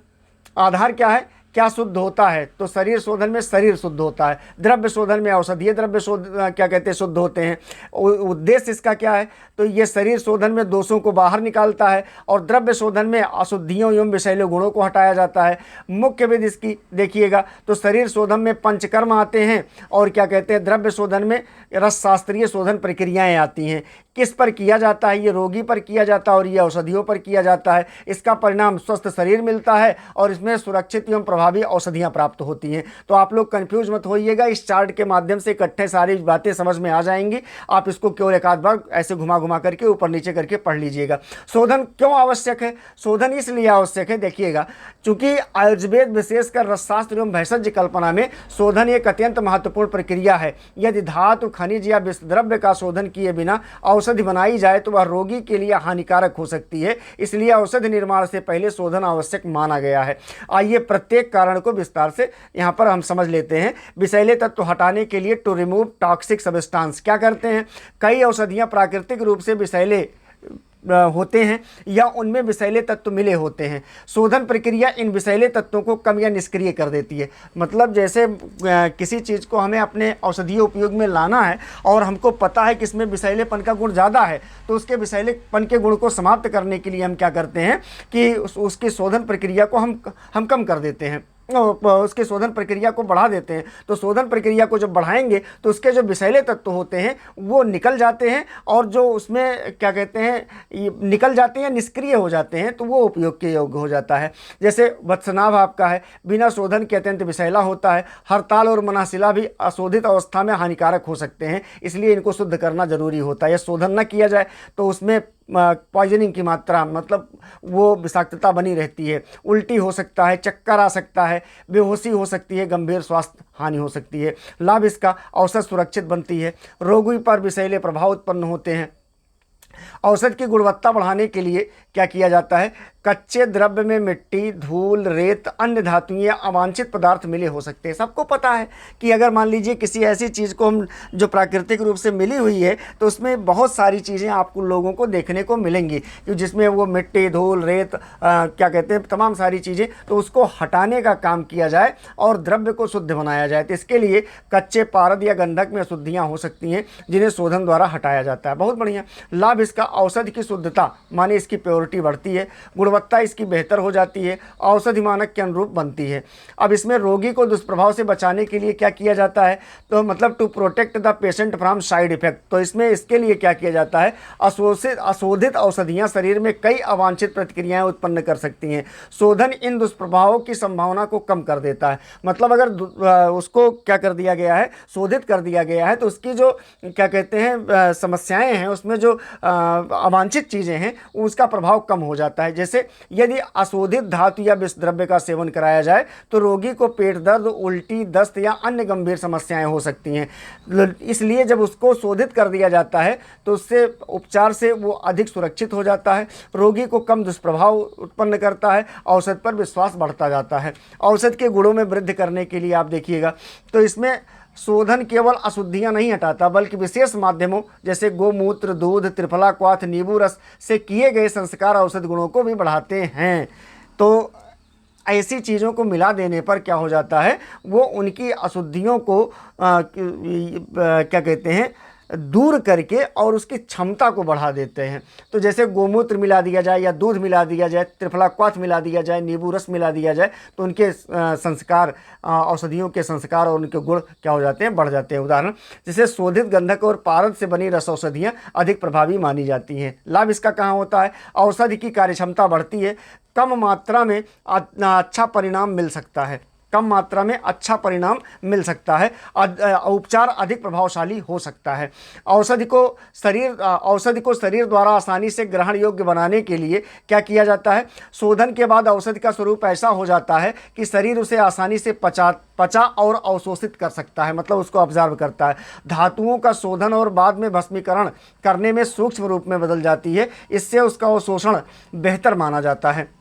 आधार क्या है? क्या शुद्ध होता है? तो शरीर शोधन में शरीर शुद्ध होता है, द्रव्य शोधन में औषधीय द्रव्य क्या कहते हैं, शुद्ध होते हैं। उद्देश्य इसका क्या है? तो ये शरीर शोधन में दोषों को बाहर निकालता है और द्रव्य शोधन में अशुद्धियों एवं विषैले गुणों को हटाया जाता है। मुख्य विधि इसकी देखिएगा, तो शरीर शोधन में पंचकर्म आते हैं और क्या कहते हैं, द्रव्य शोधन में रसशास्त्रीय शोधन प्रक्रियाएं आती हैं। किस पर किया जाता है? ये रोगी पर किया जाता है और ये औषधियों पर किया जाता है। इसका परिणाम स्वस्थ शरीर मिलता है और इसमें सुरक्षित एवं प्रभावी औषधियां प्राप्त होती हैं। तो आप लोग कंफ्यूज मत होइएगा, इस चार्ट के माध्यम से इकट्ठे सारी बातें समझ में आ जाएंगी। आप इसको केवल एक आध बार ऐसे घुमा करके ऊपर नीचे करके पढ़ लीजिएगा। शोधन क्यों आवश्यक है? शोधन इसलिए आवश्यक है, देखिएगा, चूंकि आयुर्वेद विशेषकर रसशास्त्र एवं भैषज कल्पना में शोधन एक अत्यंत महत्वपूर्ण प्रक्रिया है। यदि धातु, खनिज या विषद्रव्य का शोधन किए बिना औषधि बनाई जाए तो वह रोगी के लिए हानिकारक हो सकती है, इसलिए औषधि निर्माण से पहले शोधन आवश्यक माना गया है। आइए प्रत्येक कारण को विस्तार से यहाँ पर हम समझ लेते हैं। विषैले तत्व हटाने के लिए टू रिमूव टॉक्सिक सब्सटेंस क्या करते हैं? कई औषधियाँ प्राकृतिक रूप से विषैले होते हैं या उनमें विषैले तत्व मिले होते हैं। शोधन प्रक्रिया इन विषैले तत्वों को कम या निष्क्रिय कर देती है। मतलब जैसे किसी चीज़ को हमें अपने औषधीय उपयोग में लाना है और हमको पता है कि इसमें विषैलेपन का गुण ज़्यादा है, तो उसके विषैलेपन के गुण को समाप्त करने के लिए हम क्या करते हैं कि उसकी शोधन प्रक्रिया को हम कम कर देते हैं। उसके शोधन प्रक्रिया को बढ़ा देते हैं। तो शोधन प्रक्रिया को जब बढ़ाएंगे तो उसके जो विषैले तत्व होते हैं वो निकल जाते हैं, और जो उसमें क्या कहते हैं निकल जाते हैं, निष्क्रिय हो जाते हैं, तो वो उपयोग के योग्य हो जाता है। जैसे वत्सनाभ आपका है, बिना शोधन के अत्यंत विषैला होता है। हरताल और मनासिला भी अशोधित अवस्था में हानिकारक हो सकते हैं, इसलिए इनको शुद्ध करना जरूरी होता है। यह शोधन न किया जाए तो उसमें पॉइजनिंग की मात्रा, मतलब वो विषाक्तता बनी रहती है। उल्टी हो सकता है, चक्कर आ सकता है, बेहोशी हो सकती है, गंभीर स्वास्थ्य हानि हो सकती है। लाभ इसका, औषध सुरक्षित बनती है, रोगी पर विषैले प्रभाव उत्पन्न होते हैं। औषध की गुणवत्ता बढ़ाने के लिए क्या किया जाता है, कच्चे द्रव्य में मिट्टी, धूल, रेत, अन्य धातुएं या अवांछित पदार्थ मिले हो सकते हैं। सबको पता है कि अगर मान लीजिए किसी ऐसी चीज़ को हम जो प्राकृतिक रूप से मिली हुई है तो उसमें बहुत सारी चीज़ें आपको लोगों को देखने को मिलेंगी, कि जिसमें वो मिट्टी, धूल, रेत क्या कहते हैं तमाम सारी चीज़ें, तो उसको हटाने का काम किया जाए और द्रव्य को शुद्ध बनाया जाए। तो इसके लिए कच्चे पारद या गंधक में अशुद्धियाँ हो सकती हैं जिन्हें शोधन द्वारा हटाया जाता है। बहुत बढ़िया। लाभ इसका, औषधि की शुद्धता माने इसकी प्योरिटी बढ़ती है, गुणवत्ता इसकी बेहतर हो जाती है, औषधि मानक के अनुरूप बनती है। अब इसमें रोगी को दुष्प्रभाव से बचाने के लिए क्या किया जाता है, तो मतलब to protect the patient from side effect, तो इसमें इसके लिए क्या किया जाता है, अशोधित औषधियाँ शरीर में कई अवांछित प्रतिक्रियाएं उत्पन्न कर सकती हैं। शोधन इन दुष्प्रभावों की संभावना को कम कर देता है। मतलब अगर उसको क्या कर दिया गया है, शोधित कर दिया गया है, तो उसकी जो क्या कहते हैं समस्याएं हैं, उसमें जो अवांछित चीज़ें हैं उसका प्रभाव कम हो जाता है। जैसे यदि अशोधित धातु या विष द्रव्य का सेवन कराया जाए तो रोगी को पेट दर्द, उल्टी, दस्त या अन्य गंभीर समस्याएं हो सकती हैं। इसलिए जब उसको शोधित कर दिया जाता है तो उससे उपचार से वो अधिक सुरक्षित हो जाता है, रोगी को कम दुष्प्रभाव उत्पन्न करता है, औषध पर विश्वास बढ़ता जाता है। औषध के गुणों में वृद्धि करने के लिए आप देखिएगा तो इसमें शोधन केवल अशुद्धियां नहीं हटाता बल्कि विशेष माध्यमों जैसे गोमूत्र, दूध, त्रिफला, क्वाथ, नींबू रस से किए गए संस्कार औषध गुणों को भी बढ़ाते हैं। तो ऐसी चीज़ों को मिला देने पर क्या हो जाता है, वो उनकी अशुद्धियों को क्या कहते हैं दूर करके और उसकी क्षमता को बढ़ा देते हैं। तो जैसे गोमूत्र मिला दिया जाए या दूध मिला दिया जाए, त्रिफला क्वाथ मिला दिया जाए, नींबू रस मिला दिया जाए, तो उनके संस्कार, औषधियों के संस्कार और उनके गुण क्या हो जाते हैं, बढ़ जाते हैं। उदाहरण जैसे शोधित गंधक और पारद से बनी रस औषधियाँ अधिक प्रभावी मानी जाती हैं। लाभ इसका कहाँ होता है, औषधि की कार्यक्षमता बढ़ती है, कम मात्रा में अच्छा परिणाम मिल सकता है, कम मात्रा में अच्छा परिणाम मिल सकता है, उपचार अधिक प्रभावशाली हो सकता है। औषधि को शरीर द्वारा आसानी से ग्रहण योग्य बनाने के लिए क्या किया जाता है, शोधन के बाद औषधि का स्वरूप ऐसा हो जाता है कि शरीर उसे आसानी से पचा और अवशोषित कर सकता है, मतलब उसको ऑब्जर्व करता है। धातुओं का शोधन और बाद में भस्मीकरण करने में सूक्ष्म रूप में बदल जाती है, इससे उसका अवशोषण बेहतर माना जाता है।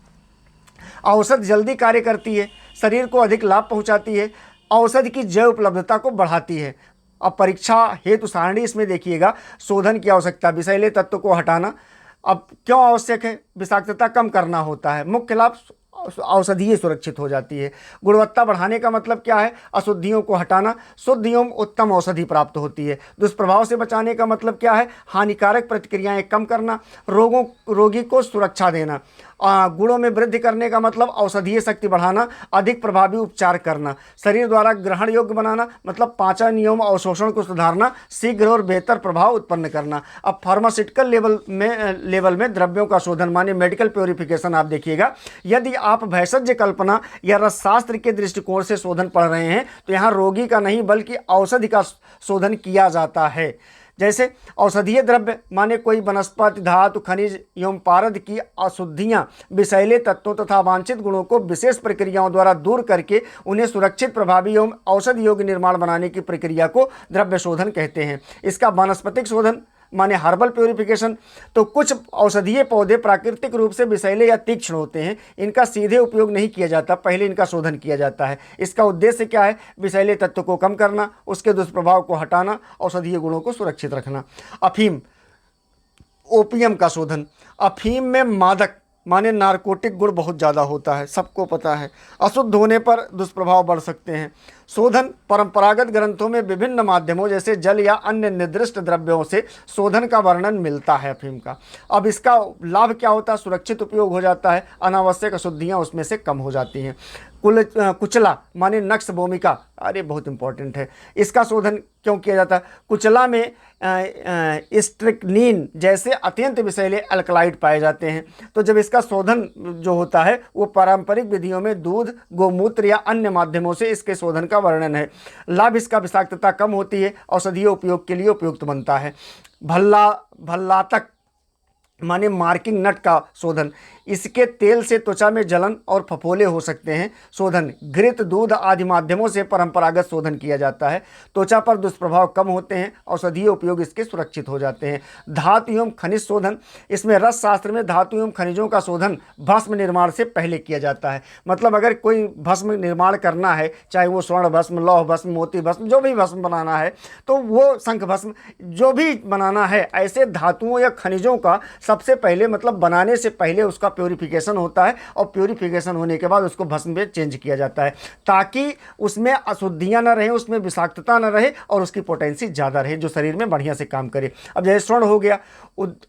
औषध जल्दी कार्य करती है, शरीर को अधिक लाभ पहुंचाती है, औषधि की जैव उपलब्धता को बढ़ाती है। अब परीक्षा हेतु सारणी इसमें देखिएगा, शोधन की आवश्यकता, विषैले तत्व को हटाना अब क्यों आवश्यक है, विषाक्तता कम करना होता है। मुख्य लाभ, औषधीय सुरक्षित हो जाती है। गुणवत्ता बढ़ाने का मतलब क्या है, अशुद्धियों को हटाना, शुद्ध एवं उत्तम औषधि प्राप्त होती है। दुष्प्रभाव से बचाने का मतलब क्या है, हानिकारक प्रतिक्रियाएं कम करना, रोगी को सुरक्षा देना। गुणों में वृद्धि करने का मतलब औषधीय शक्ति बढ़ाना, अधिक प्रभावी उपचार करना, शरीर द्वारा ग्रहण योग्य बनाना मतलब पाचन नियम, अवशोषण को सुधारना, शीघ्र और बेहतर प्रभाव उत्पन्न करना। अब फार्मास्यूटिकल लेवल में द्रव्यों का शोधन माने मेडिकल प्योरिफिकेशन आप देखिएगा। यदि आप भैषज कल्पना या रसशास्त्र के दृष्टिकोण से शोधन पढ़ रहे हैं तो यहाँ रोगी का नहीं बल्कि औषधि का शोधन किया जाता है। जैसे औषधीय द्रव्य माने कोई वनस्पति, धातु, खनिज एवं पारद की अशुद्धियां, विषैले तत्वों तथा वांछित गुणों को विशेष प्रक्रियाओं द्वारा दूर करके उन्हें सुरक्षित, प्रभावी एवं औषधि योग्य निर्माण बनाने की प्रक्रिया को द्रव्य शोधन कहते हैं। इसका वानस्पतिक शोधन माने हर्बल प्योरिफिकेशन, तो कुछ औषधीय पौधे प्राकृतिक रूप से विषैले या तीक्ष्ण होते हैं, इनका सीधे उपयोग नहीं किया जाता, पहले इनका शोधन किया जाता है। इसका उद्देश्य क्या है, विषैले तत्व को कम करना, उसके दुष्प्रभाव को हटाना, औषधीय गुणों को सुरक्षित रखना। अफीम, ओपियम का शोधन, अफीम में मादक माने नारकोटिक गुण बहुत ज़्यादा होता है, सबको पता है। अशुद्ध होने पर दुष्प्रभाव बढ़ सकते हैं। शोधन परंपरागत ग्रंथों में विभिन्न माध्यमों जैसे जल या अन्य निर्दिष्ट द्रव्यों से शोधन का वर्णन मिलता है अफीम का। अब इसका लाभ क्या होता है, सुरक्षित उपयोग हो जाता है, अनावश्यक अशुद्धियाँ उसमें से कम हो जाती हैं। कुचला माने नक्श भूमिका, अरे बहुत इंपॉर्टेंट है, इसका शोधन क्यों किया जाता है? कुचला में स्ट्रिक्नीन जैसे अत्यंत विषैले अल्कलाइड पाए जाते हैं। तो जब इसका शोधन जो होता है वो पारंपरिक विधियों में दूध, गोमूत्र या अन्य माध्यमों से इसके शोधन का वर्णन है। लाभ, इसका विषाक्तता कम होती है, औषधीय उपयोग के लिए उपयुक्त बनता है। भल्लातक माने मार्किंग नट का शोधन, इसके तेल से त्वचा में जलन और फफोले हो सकते हैं। शोधन, घृत, दूध आदि माध्यमों से परंपरागत शोधन किया जाता है। त्वचा पर दुष्प्रभाव कम होते हैं, औषधीय उपयोग इसके सुरक्षित हो जाते हैं। धातु एवं खनिज शोधन, इसमें रस शास्त्र में धातु एवं खनिजों का शोधन भस्म निर्माण से पहले किया जाता है। मतलब अगर कोई भस्म निर्माण करना है, चाहे वो स्वर्ण भस्म, लौह भस्म, मोती भस्म, जो भी भस्म बनाना है, तो वो शंख भस्म जो भी बनाना है, ऐसे धातुओं या खनिजों का सबसे पहले मतलब बनाने से पहले उसका प्योरीफिकेशन होता है और प्योरीफिकेशन होने के बाद उसको भस्म में चेंज किया जाता है, ताकि उसमें अशुद्धियां ना रहें, उसमें विषाक्तता ना रहे और उसकी पोटेंसी ज़्यादा रहे, जो शरीर में बढ़िया से काम करे। अब जैसे स्वर्ण हो गया,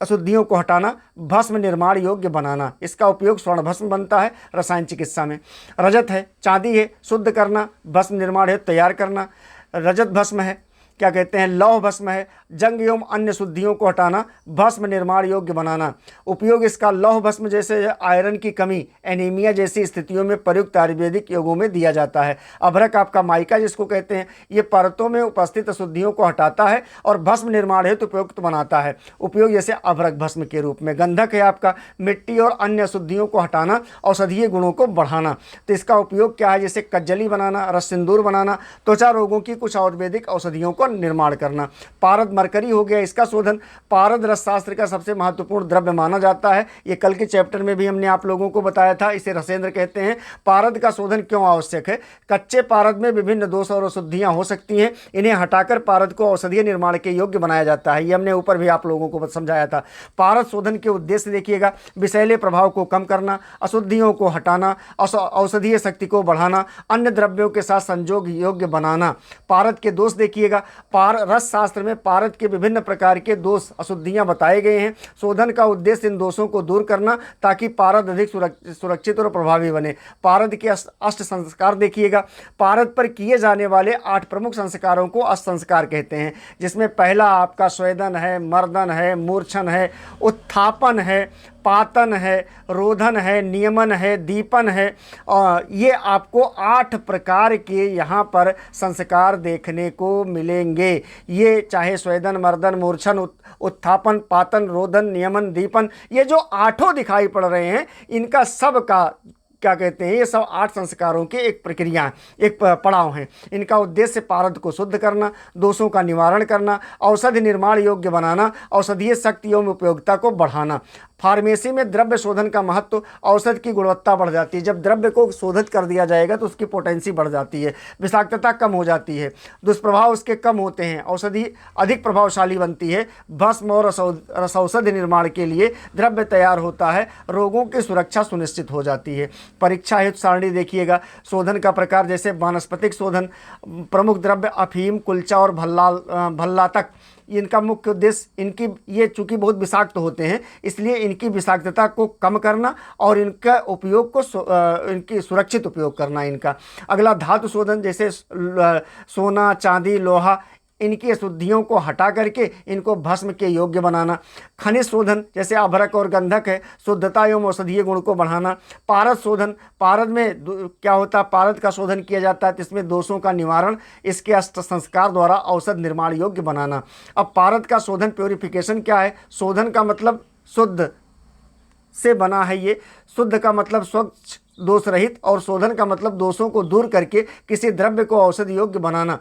अशुद्धियों को हटाना, भस्म निर्माण योग्य बनाना, इसका उपयोग स्वर्ण भस्म बनता है रसायन चिकित्सा में। रजत है, चांदी है, शुद्ध करना, भस्म निर्माण है, तैयार करना, रजत भस्म है। क्या कहते हैं? लौह भस्म है, जंग एवं अन्य शुद्धियों को हटाना, भस्म निर्माण योग्य बनाना। उपयोग इसका लौह भस्म जैसे आयरन की कमी, एनीमिया जैसी स्थितियों में प्रयुक्त आयुर्वेदिक योगों में दिया जाता है। अभ्रक आपका माइका जिसको कहते हैं, ये परतों में उपस्थित अशुद्धियों को हटाता है और भस्म निर्माण हेतु उपयुक्त बनाता है। उपयोग जैसे अभ्रक भस्म के रूप में। गंधक है आपका, मिट्टी और अन्य अशुद्धियों को हटाना, औषधीय गुणों को बढ़ाना। तो इसका उपयोग क्या है? जैसे कज्जली बनाना, रस सिंदूर बनाना, त्वचा रोगों की कुछ आयुर्वेदिक औषधियों को निर्माण करना। पारद मरकरी हो गया, इसका शोधन। पारद रसशास्त्र का सबसे महत्वपूर्ण द्रव्य माना जाता है। ये कल के चैप्टर में भी हमने आप लोगों को बताया था, इसे रसेंद्र कहते हैं। पारद का शोधन क्यों आवश्यक है? कच्चे पारद में विभिन्न दोष और अशुद्धियां हो सकती हैं, इन्हें हटाकर पारद को औषधीय निर्माण के योग्य बनाया जाता है। ये हमने ऊपर भी आप लोगों को समझाया था। पारद शोधन के उद्देश्य देखिएगा, विषैले प्रभाव को कम करना, अशुद्धियों को हटाना, औषधीय शक्ति को बढ़ाना, अन्य द्रव्यों के साथ संयोग योग्य बनाना। पारद के दोष देखिएगा, रस शास्त्र में पारद के विभिन्न प्रकार के दोष, अशुद्धियां बताए गए हैं। शोधन का उद्देश्य इन दोषों को दूर करना, ताकि पारद अधिक सुरक्षित और प्रभावी बने। पारद के अष्ट संस्कार देखिएगा, पारद पर किए जाने वाले 8 प्रमुख संस्कारों को अष्ट संस्कार कहते हैं, जिसमें पहला आपका स्वेदन है, मर्दन है, मूर्छन है, उत्थापन है, पातन है, रोधन है, नियमन है, दीपन है। और ये आपको 8 प्रकार के यहाँ पर संस्कार देखने को मिलेंगे। ये चाहे स्वेदन, मर्दन, मूर्छन, उत्थापन, पातन, रोधन, नियमन, दीपन, ये जो 8 दिखाई पड़ रहे हैं, इनका सब का क्या कहते हैं, ये सब 8 संस्कारों के एक प्रक्रिया, एक पड़ाव हैं। इनका उद्देश्य पारद को शुद्ध करना, दोषों का निवारण करना, औषधि निर्माण योग्य बनाना, औषधीय शक्तियों में उपयोगिता को बढ़ाना। फार्मेसी में द्रव्य शोधन का महत्व, औषध की गुणवत्ता बढ़ जाती है। जब द्रव्य को शोधित कर दिया जाएगा तो उसकी पोटेंसी बढ़ जाती है, विषाक्तता कम हो जाती है, दुष्प्रभाव उसके कम होते हैं, औषधि अधिक प्रभावशाली बनती है। भस्म और रसौषधि निर्माण के लिए द्रव्य तैयार होता है, रोगों की सुरक्षा सुनिश्चित हो जाती है। परीक्षा हेतु सारणी देखिएगा, शोधन का प्रकार जैसे वानस्पतिक शोधन, प्रमुख द्रव्य अफीम, कुलचा और भल्ला तक। इनका मुख्य उद्देश्य, इनकी ये चूँकि बहुत विषाक्त होते हैं, इसलिए इनकी विषाक्तता को कम करना और इनका उपयोग को इनकी सुरक्षित उपयोग करना इनका। अगला धातु शोधन, जैसे सोना, चांदी, लोहा, इनकी अशुद्धियों को हटा करके इनको भस्म के योग्य बनाना। खनिज शोधन जैसे अभ्रक और गंधक है, शुद्धता एवं औषधीय गुण को बढ़ाना। पारद शोधन, पारद में क्या होता है? पारद का शोधन किया जाता है, इसमें दोषों का निवारण, इसके अष्ट संस्कार द्वारा औषध निर्माण योग्य बनाना। अब पारद का शोधन, प्योरीफिकेशन क्या है? शोधन का मतलब शुद्ध से बना है, ये शुद्ध का मतलब स्वच्छ, दोष रहित, और शोधन का मतलब दोषों को दूर करके किसी द्रव्य को औषधि योग्य बनाना।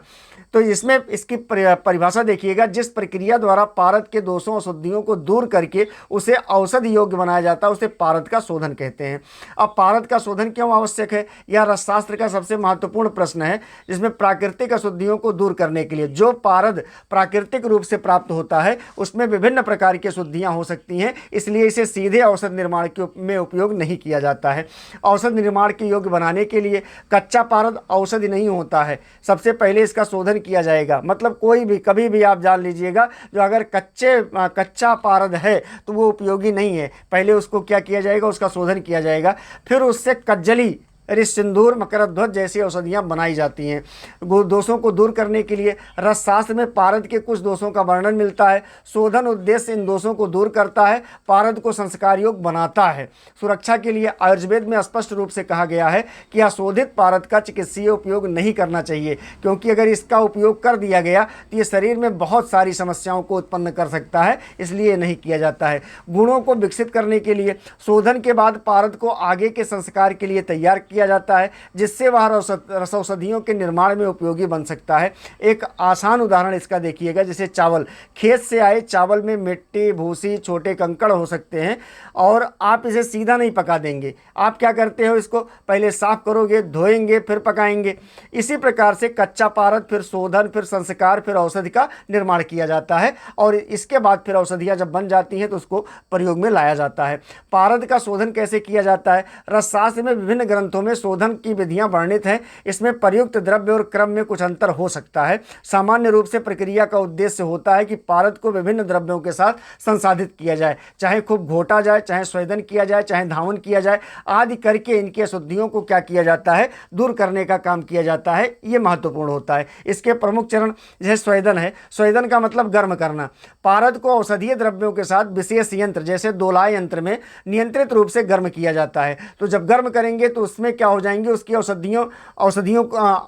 तो इसमें इसकी परिभाषा देखिएगा, जिस प्रक्रिया द्वारा पारद के दोषों और शुद्धियों को दूर करके उसे औषधि योग्य बनाया जाता है, उसे पारद का शोधन कहते हैं। अब पारद का शोधन क्यों आवश्यक है? यह रसशास्त्र का सबसे महत्वपूर्ण प्रश्न है, जिसमें प्राकृतिक अशुद्धियों को दूर करने के लिए जो पारद प्राकृतिक रूप से प्राप्त होता है, उसमें विभिन्न प्रकार की अशुद्धियाँ हो सकती हैं, इसलिए इसे सीधे औषध निर्माण में उपयोग नहीं किया जाता है। औषध निर्माण के योग्य बनाने के लिए कच्चा पारद औषधि नहीं होता है, सबसे पहले इसका शोधन किया जाएगा। मतलब कोई भी, कभी भी आप जान लीजिएगा, जो अगर कच्चा पारद है तो वो उपयोगी नहीं है, पहले उसको क्या किया जाएगा? उसका शोधन किया जाएगा, फिर उससे कज्जली रिस सिंदूर, मकरध्वज जैसी औषधियाँ बनाई जाती हैं। दोषों को दूर करने के लिए रसशास्त्र में पारद के कुछ दोषों का वर्णन मिलता है। शोधन उद्देश्य इन दोषों को दूर करता है, पारद को संस्कार योग बनाता है। सुरक्षा के लिए आयुर्वेद में स्पष्ट रूप से कहा गया है कि अशोधित पारद का चिकित्सीय उपयोग नहीं करना चाहिए, क्योंकि अगर इसका उपयोग कर दिया गया तो ये शरीर में बहुत सारी समस्याओं को उत्पन्न कर सकता है, इसलिए नहीं किया जाता है। गुणों को विकसित करने के लिए शोधन के बाद पारद को आगे के संस्कार के लिए तैयार किया जाता है, जिससे वह रसौषधियों के निर्माण में उपयोगी बन सकता है। एक आसान उदाहरण इसका देखिएगा, जैसे चावल। खेत से आए चावल में मिट्टी, भूसी, छोटे कंकड़ हो सकते हैं और आप इसे सीधा नहीं पका देंगे। आप क्या करते हो, इसको पहले साफ करोगे, धोएंगे, फिर पकाएंगे। इसी प्रकार से कच्चा पारद, फिर शोधन, फिर संस्कार, फिर औषधि का निर्माण किया जाता है और इसके बाद फिर औषधियाँ जब बन जाती हैं तो उसको प्रयोग में लाया जाता है। पारद का शोधन कैसे किया जाता है? रसशास्त्र में विभिन्न ग्रंथों में शोधन की विधियां वर्णित हैं। इसमें प्रयुक्त द्रव्य और क्रम में कुछ अंतर हो सकता है। सामान्य रूप से प्रक्रिया का उद्देश्य होता है कि पारद को विभिन्न द्रव्यों के साथ संसाधित किया जाए, चाहे खूब घोटा जाए, चाहे स्वेदन किया जाए, चाहे धावन किया जाए आदि करके इनकी अशुद्धियों को क्या किया जाता है, दूर करने का काम किया जाता है। ये महत्वपूर्ण होता है। इसके प्रमुख चरण जैसे स्वेदन है। स्वेदन का मतलब गर्म करना। पारद को औषधीय द्रव्यों के साथ विशेष यंत्र जैसे दोलाई यंत्र में नियंत्रित रूप से गर्म किया जाता है। तो जब गर्म करेंगे तो उसमें क्या हो जाएंगे, उसकी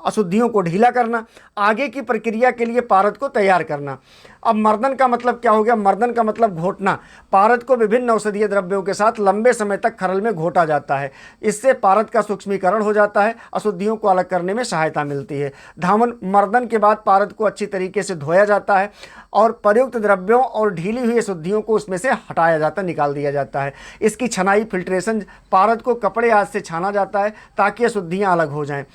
अशुद्धियों को ढीला करना, आगे की प्रक्रिया के लिए पारद को तैयार करना। अब मर्दन का मतलब क्या हो गया? मर्दन का मतलब घोटना। पारद को विभिन्न औषधीय द्रव्यों के साथ लंबे समय तक खरल में घोटा जाता है। इससे पारद का सूक्ष्मीकरण हो जाता है, अशुद्धियों को अलग करने में सहायता मिलती है। धावन। मर्दन के बाद पारद को अच्छी तरीके से धोया जाता है और प्रयुक्त द्रव्यों और ढीली हुई अशुद्धियों को उसमें से हटाया जाता, निकाल दिया जाता है। इसकी छनाई, फिल्ट्रेशन। पारद को कपड़े आदि से छाना जाता है ताकि अशुद्धियाँ अलग हो जाएं।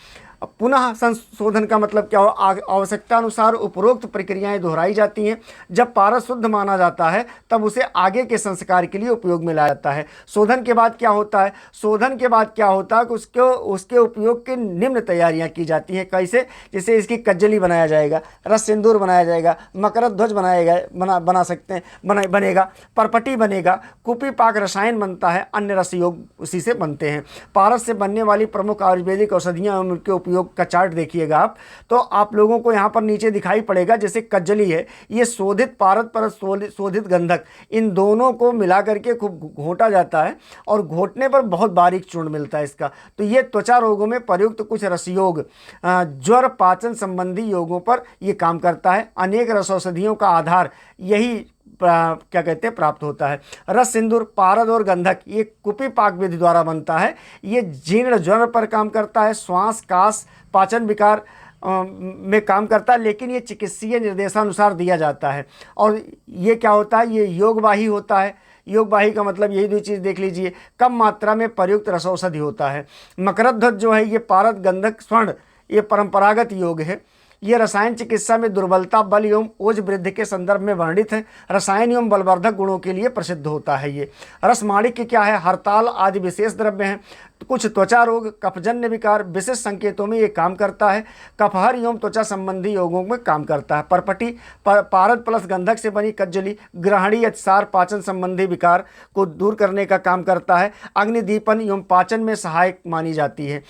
पुनः संशोधन का मतलब क्या हो? आवश्यकता अनुसार उपरोक्त प्रक्रियाएं दोहराई जाती हैं। जब पारद शुद्ध माना जाता है तब उसे आगे के संस्कार के लिए उपयोग में लाया जाता है। शोधन के बाद क्या होता है? शोधन के बाद क्या होता है कि उसके उपयोग की निम्न तैयारियां की जाती हैं। कैसे? जैसे इसकी कज्जली बनाया जाएगा, रस सिंदूर बनाया जाएगा, मकरध्वज बना सकते हैं, बनेगा, परपटी बनेगा, कुपी पाक रसायन बनता है, अन्य रस योग उसी से बनते हैं। पारद से बनने वाली प्रमुख आयुर्वेदिक औषधियाँ एवं उनके उपयोग का चार्ट देखिएगा आप, तो आप लोगों को यहाँ पर नीचे दिखाई पड़ेगा। जैसे कज्जली है, ये शोधित पारद पर शोधित गंधक, इन दोनों को मिला करके खूब घोटा जाता है और घोटने पर बहुत बारीक चूर्ण मिलता है इसका। तो ये त्वचा रोगों में प्रयुक्त कुछ रसयोग, ज्वर, पाचन संबंधी योगों पर ये काम करता है। अनेक रसौषधियों का आधार यही क्या कहते हैं प्राप्त होता है। रस सिंदूर, पारद और गंधक ये कुपी पाक विधि द्वारा बनता है। ये जीर्ण ज्वर पर काम करता है, श्वास, कास, पाचन विकार में काम करता है, लेकिन ये चिकित्सीय निर्देशानुसार दिया जाता है। और ये क्या होता है? ये योगवाही होता है। योगवाही का मतलब यही दो चीज़ देख लीजिए, कम मात्रा में प्रयुक्त रसौषधि होता है। मकरध्वज जो है ये पारद, गंधक, स्वर्ण ये परंपरागत योग है। ये रसायन चिकित्सा में दुर्बलता, बल एवं ओज वृद्धि के संदर्भ में वर्णित है। रसायन एवं बलवर्धक गुणों के लिए प्रसिद्ध होता है। ये रसमाणिक्य क्या है? हरताल आदि विशेष द्रव्य हैं। कुछ त्वचा रोग, कफजन्य विकार, विशेष संकेतों में ये काम करता है। कफहर एवं त्वचा संबंधी योगों में काम करता है। परपटी, पारद प्लस गंधक से बनी कज्जली ग्रहणी, अतिसार, पाचन संबंधी विकार को दूर करने का काम करता है। अग्निदीपन एवं पाचन में सहायक मानी जाती है।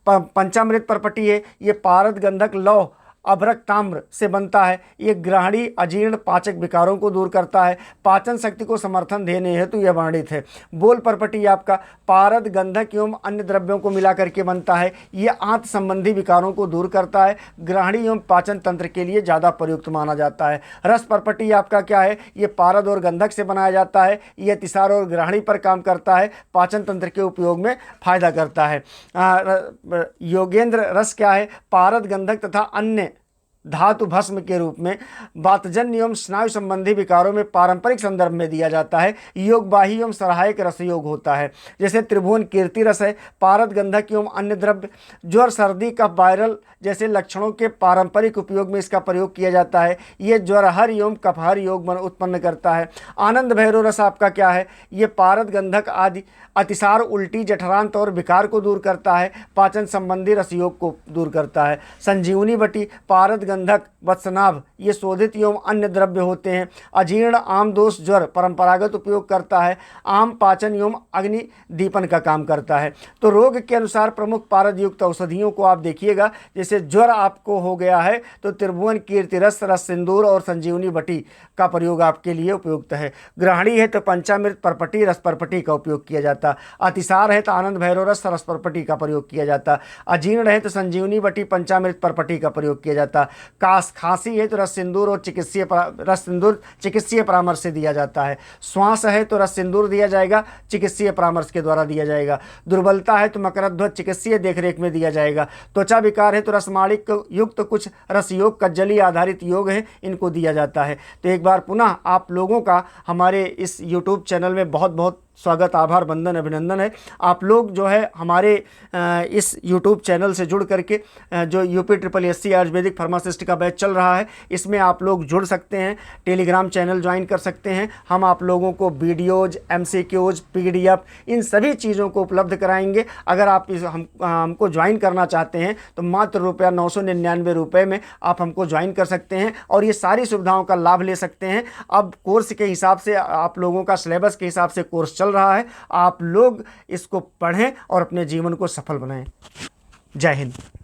पंचामृत परपटी है, ये पारद, गंधक, लौह, अभ्रक, ताम्र से बनता है। ये ग्रहणी, अजीर्ण, पाचक विकारों को दूर करता है। पाचन शक्ति को समर्थन देने हेतु यह वर्णित है। बोल परपटी आपका पारद, गंधक एवं अन्य द्रव्यों को मिला करके बनता है। ये आंत संबंधी विकारों को दूर करता है। ग्रहणी एवं पाचन तंत्र के लिए ज़्यादा प्रयुक्त माना जाता है। रस परपटी आपका क्या है? ये पारद और गंधक से बनाया जाता है। ये अतिसार और ग्रहणी पर काम करता है, पाचन तंत्र के उपयोग में फायदा करता है। योगेंद्र रस क्या है? पारद, गंधक तथा अन्य धातु भस्म के रूप में वातजन्य एवं स्नायु संबंधी विकारों में पारंपरिक संदर्भ में दिया जाता है। योगवाही एवं सहायक रसयोग होता है। जैसे त्रिभुवन कीर्ति रस है, पारद, गंधक एवं अन्य द्रव्य। ज्वर, सर्दी, कफ, वायरल जैसे लक्षणों के पारंपरिक उपयोग में इसका प्रयोग किया जाता है। ये ज्वरहर एवं कफहर योग उत्पन्न करता है। आनंद भैरव रस आपका क्या है? ये पारद, गंधक आदि अतिसार, उल्टी, जठरांत और विकार को दूर करता है। पाचन संबंधी रसयोग को दूर करता है। संजीवनी बटी, पारद, गंधक, वत्सनाभ ये शोधित एवं अन्य द्रव्य होते हैं। अजीर्ण, आम दोष, ज्वर परंपरागत उपयोग करता है। आम पाचन एवं अग्नि दीपन का काम करता है। तो रोग के अनुसार प्रमुख पारद युक्त औषधियों को आप देखिएगा। जैसे ज्वर आपको हो गया है तो त्रिभुवन, कीर्तिरस, रस सिंदूर और संजीवनी बटी का प्रयोग आपके लिए उपयुक्त है। ग्रहणी है तो पंचामृत, परपटी, रस परपटी का उपयोग किया जाता। अतिसार है तो आनंद भैरव रस, रस परपटी का प्रयोग किया जाता। अजीर्ण है तो संजीवनी बटी, पंचामृत, परपटी का प्रयोग किया जाता। खांसी है तो रस सिंदूर और चिकित्सीय परामर्श से दिया जाता है। श्वास है तो रस सिंदूर दिया जाएगा, चिकित्सीय परामर्श के द्वारा दिया जाएगा। दुर्बलता है तो मकरध्वज चिकित्सीय देखरेख में दिया जाएगा। त्वचा विकार है तो रसमाणिक युक्त कुछ रस योग, कज्जली आधारित योग है, इनको दिया जाता है। तो एक बार पुनः आप लोगों का हमारे इस YouTube चैनल में बहुत बहुत स्वागत, आभार, वंदन, अभिनंदन है। आप लोग जो है हमारे इस YouTube चैनल से जुड़ करके जो UPSSC आयुर्वेदिक फार्मासिस्ट का बैच चल रहा है, इसमें आप लोग जुड़ सकते हैं। टेलीग्राम चैनल ज्वाइन कर सकते हैं। हम आप लोगों को वीडियोज़, MCQs, PDF इन सभी चीज़ों को उपलब्ध कराएंगे। अगर आप हमको ज्वाइन करना चाहते हैं तो मात्र ₹999 में आप हमको ज्वाइन कर सकते हैं और ये सारी सुविधाओं का लाभ ले सकते हैं। अब कोर्स के हिसाब से, आप लोगों का सिलेबस के हिसाब से कोर्स चल रहा है। आप लोग इसको पढ़ें और अपने जीवन को सफल बनाएं। जय हिंद।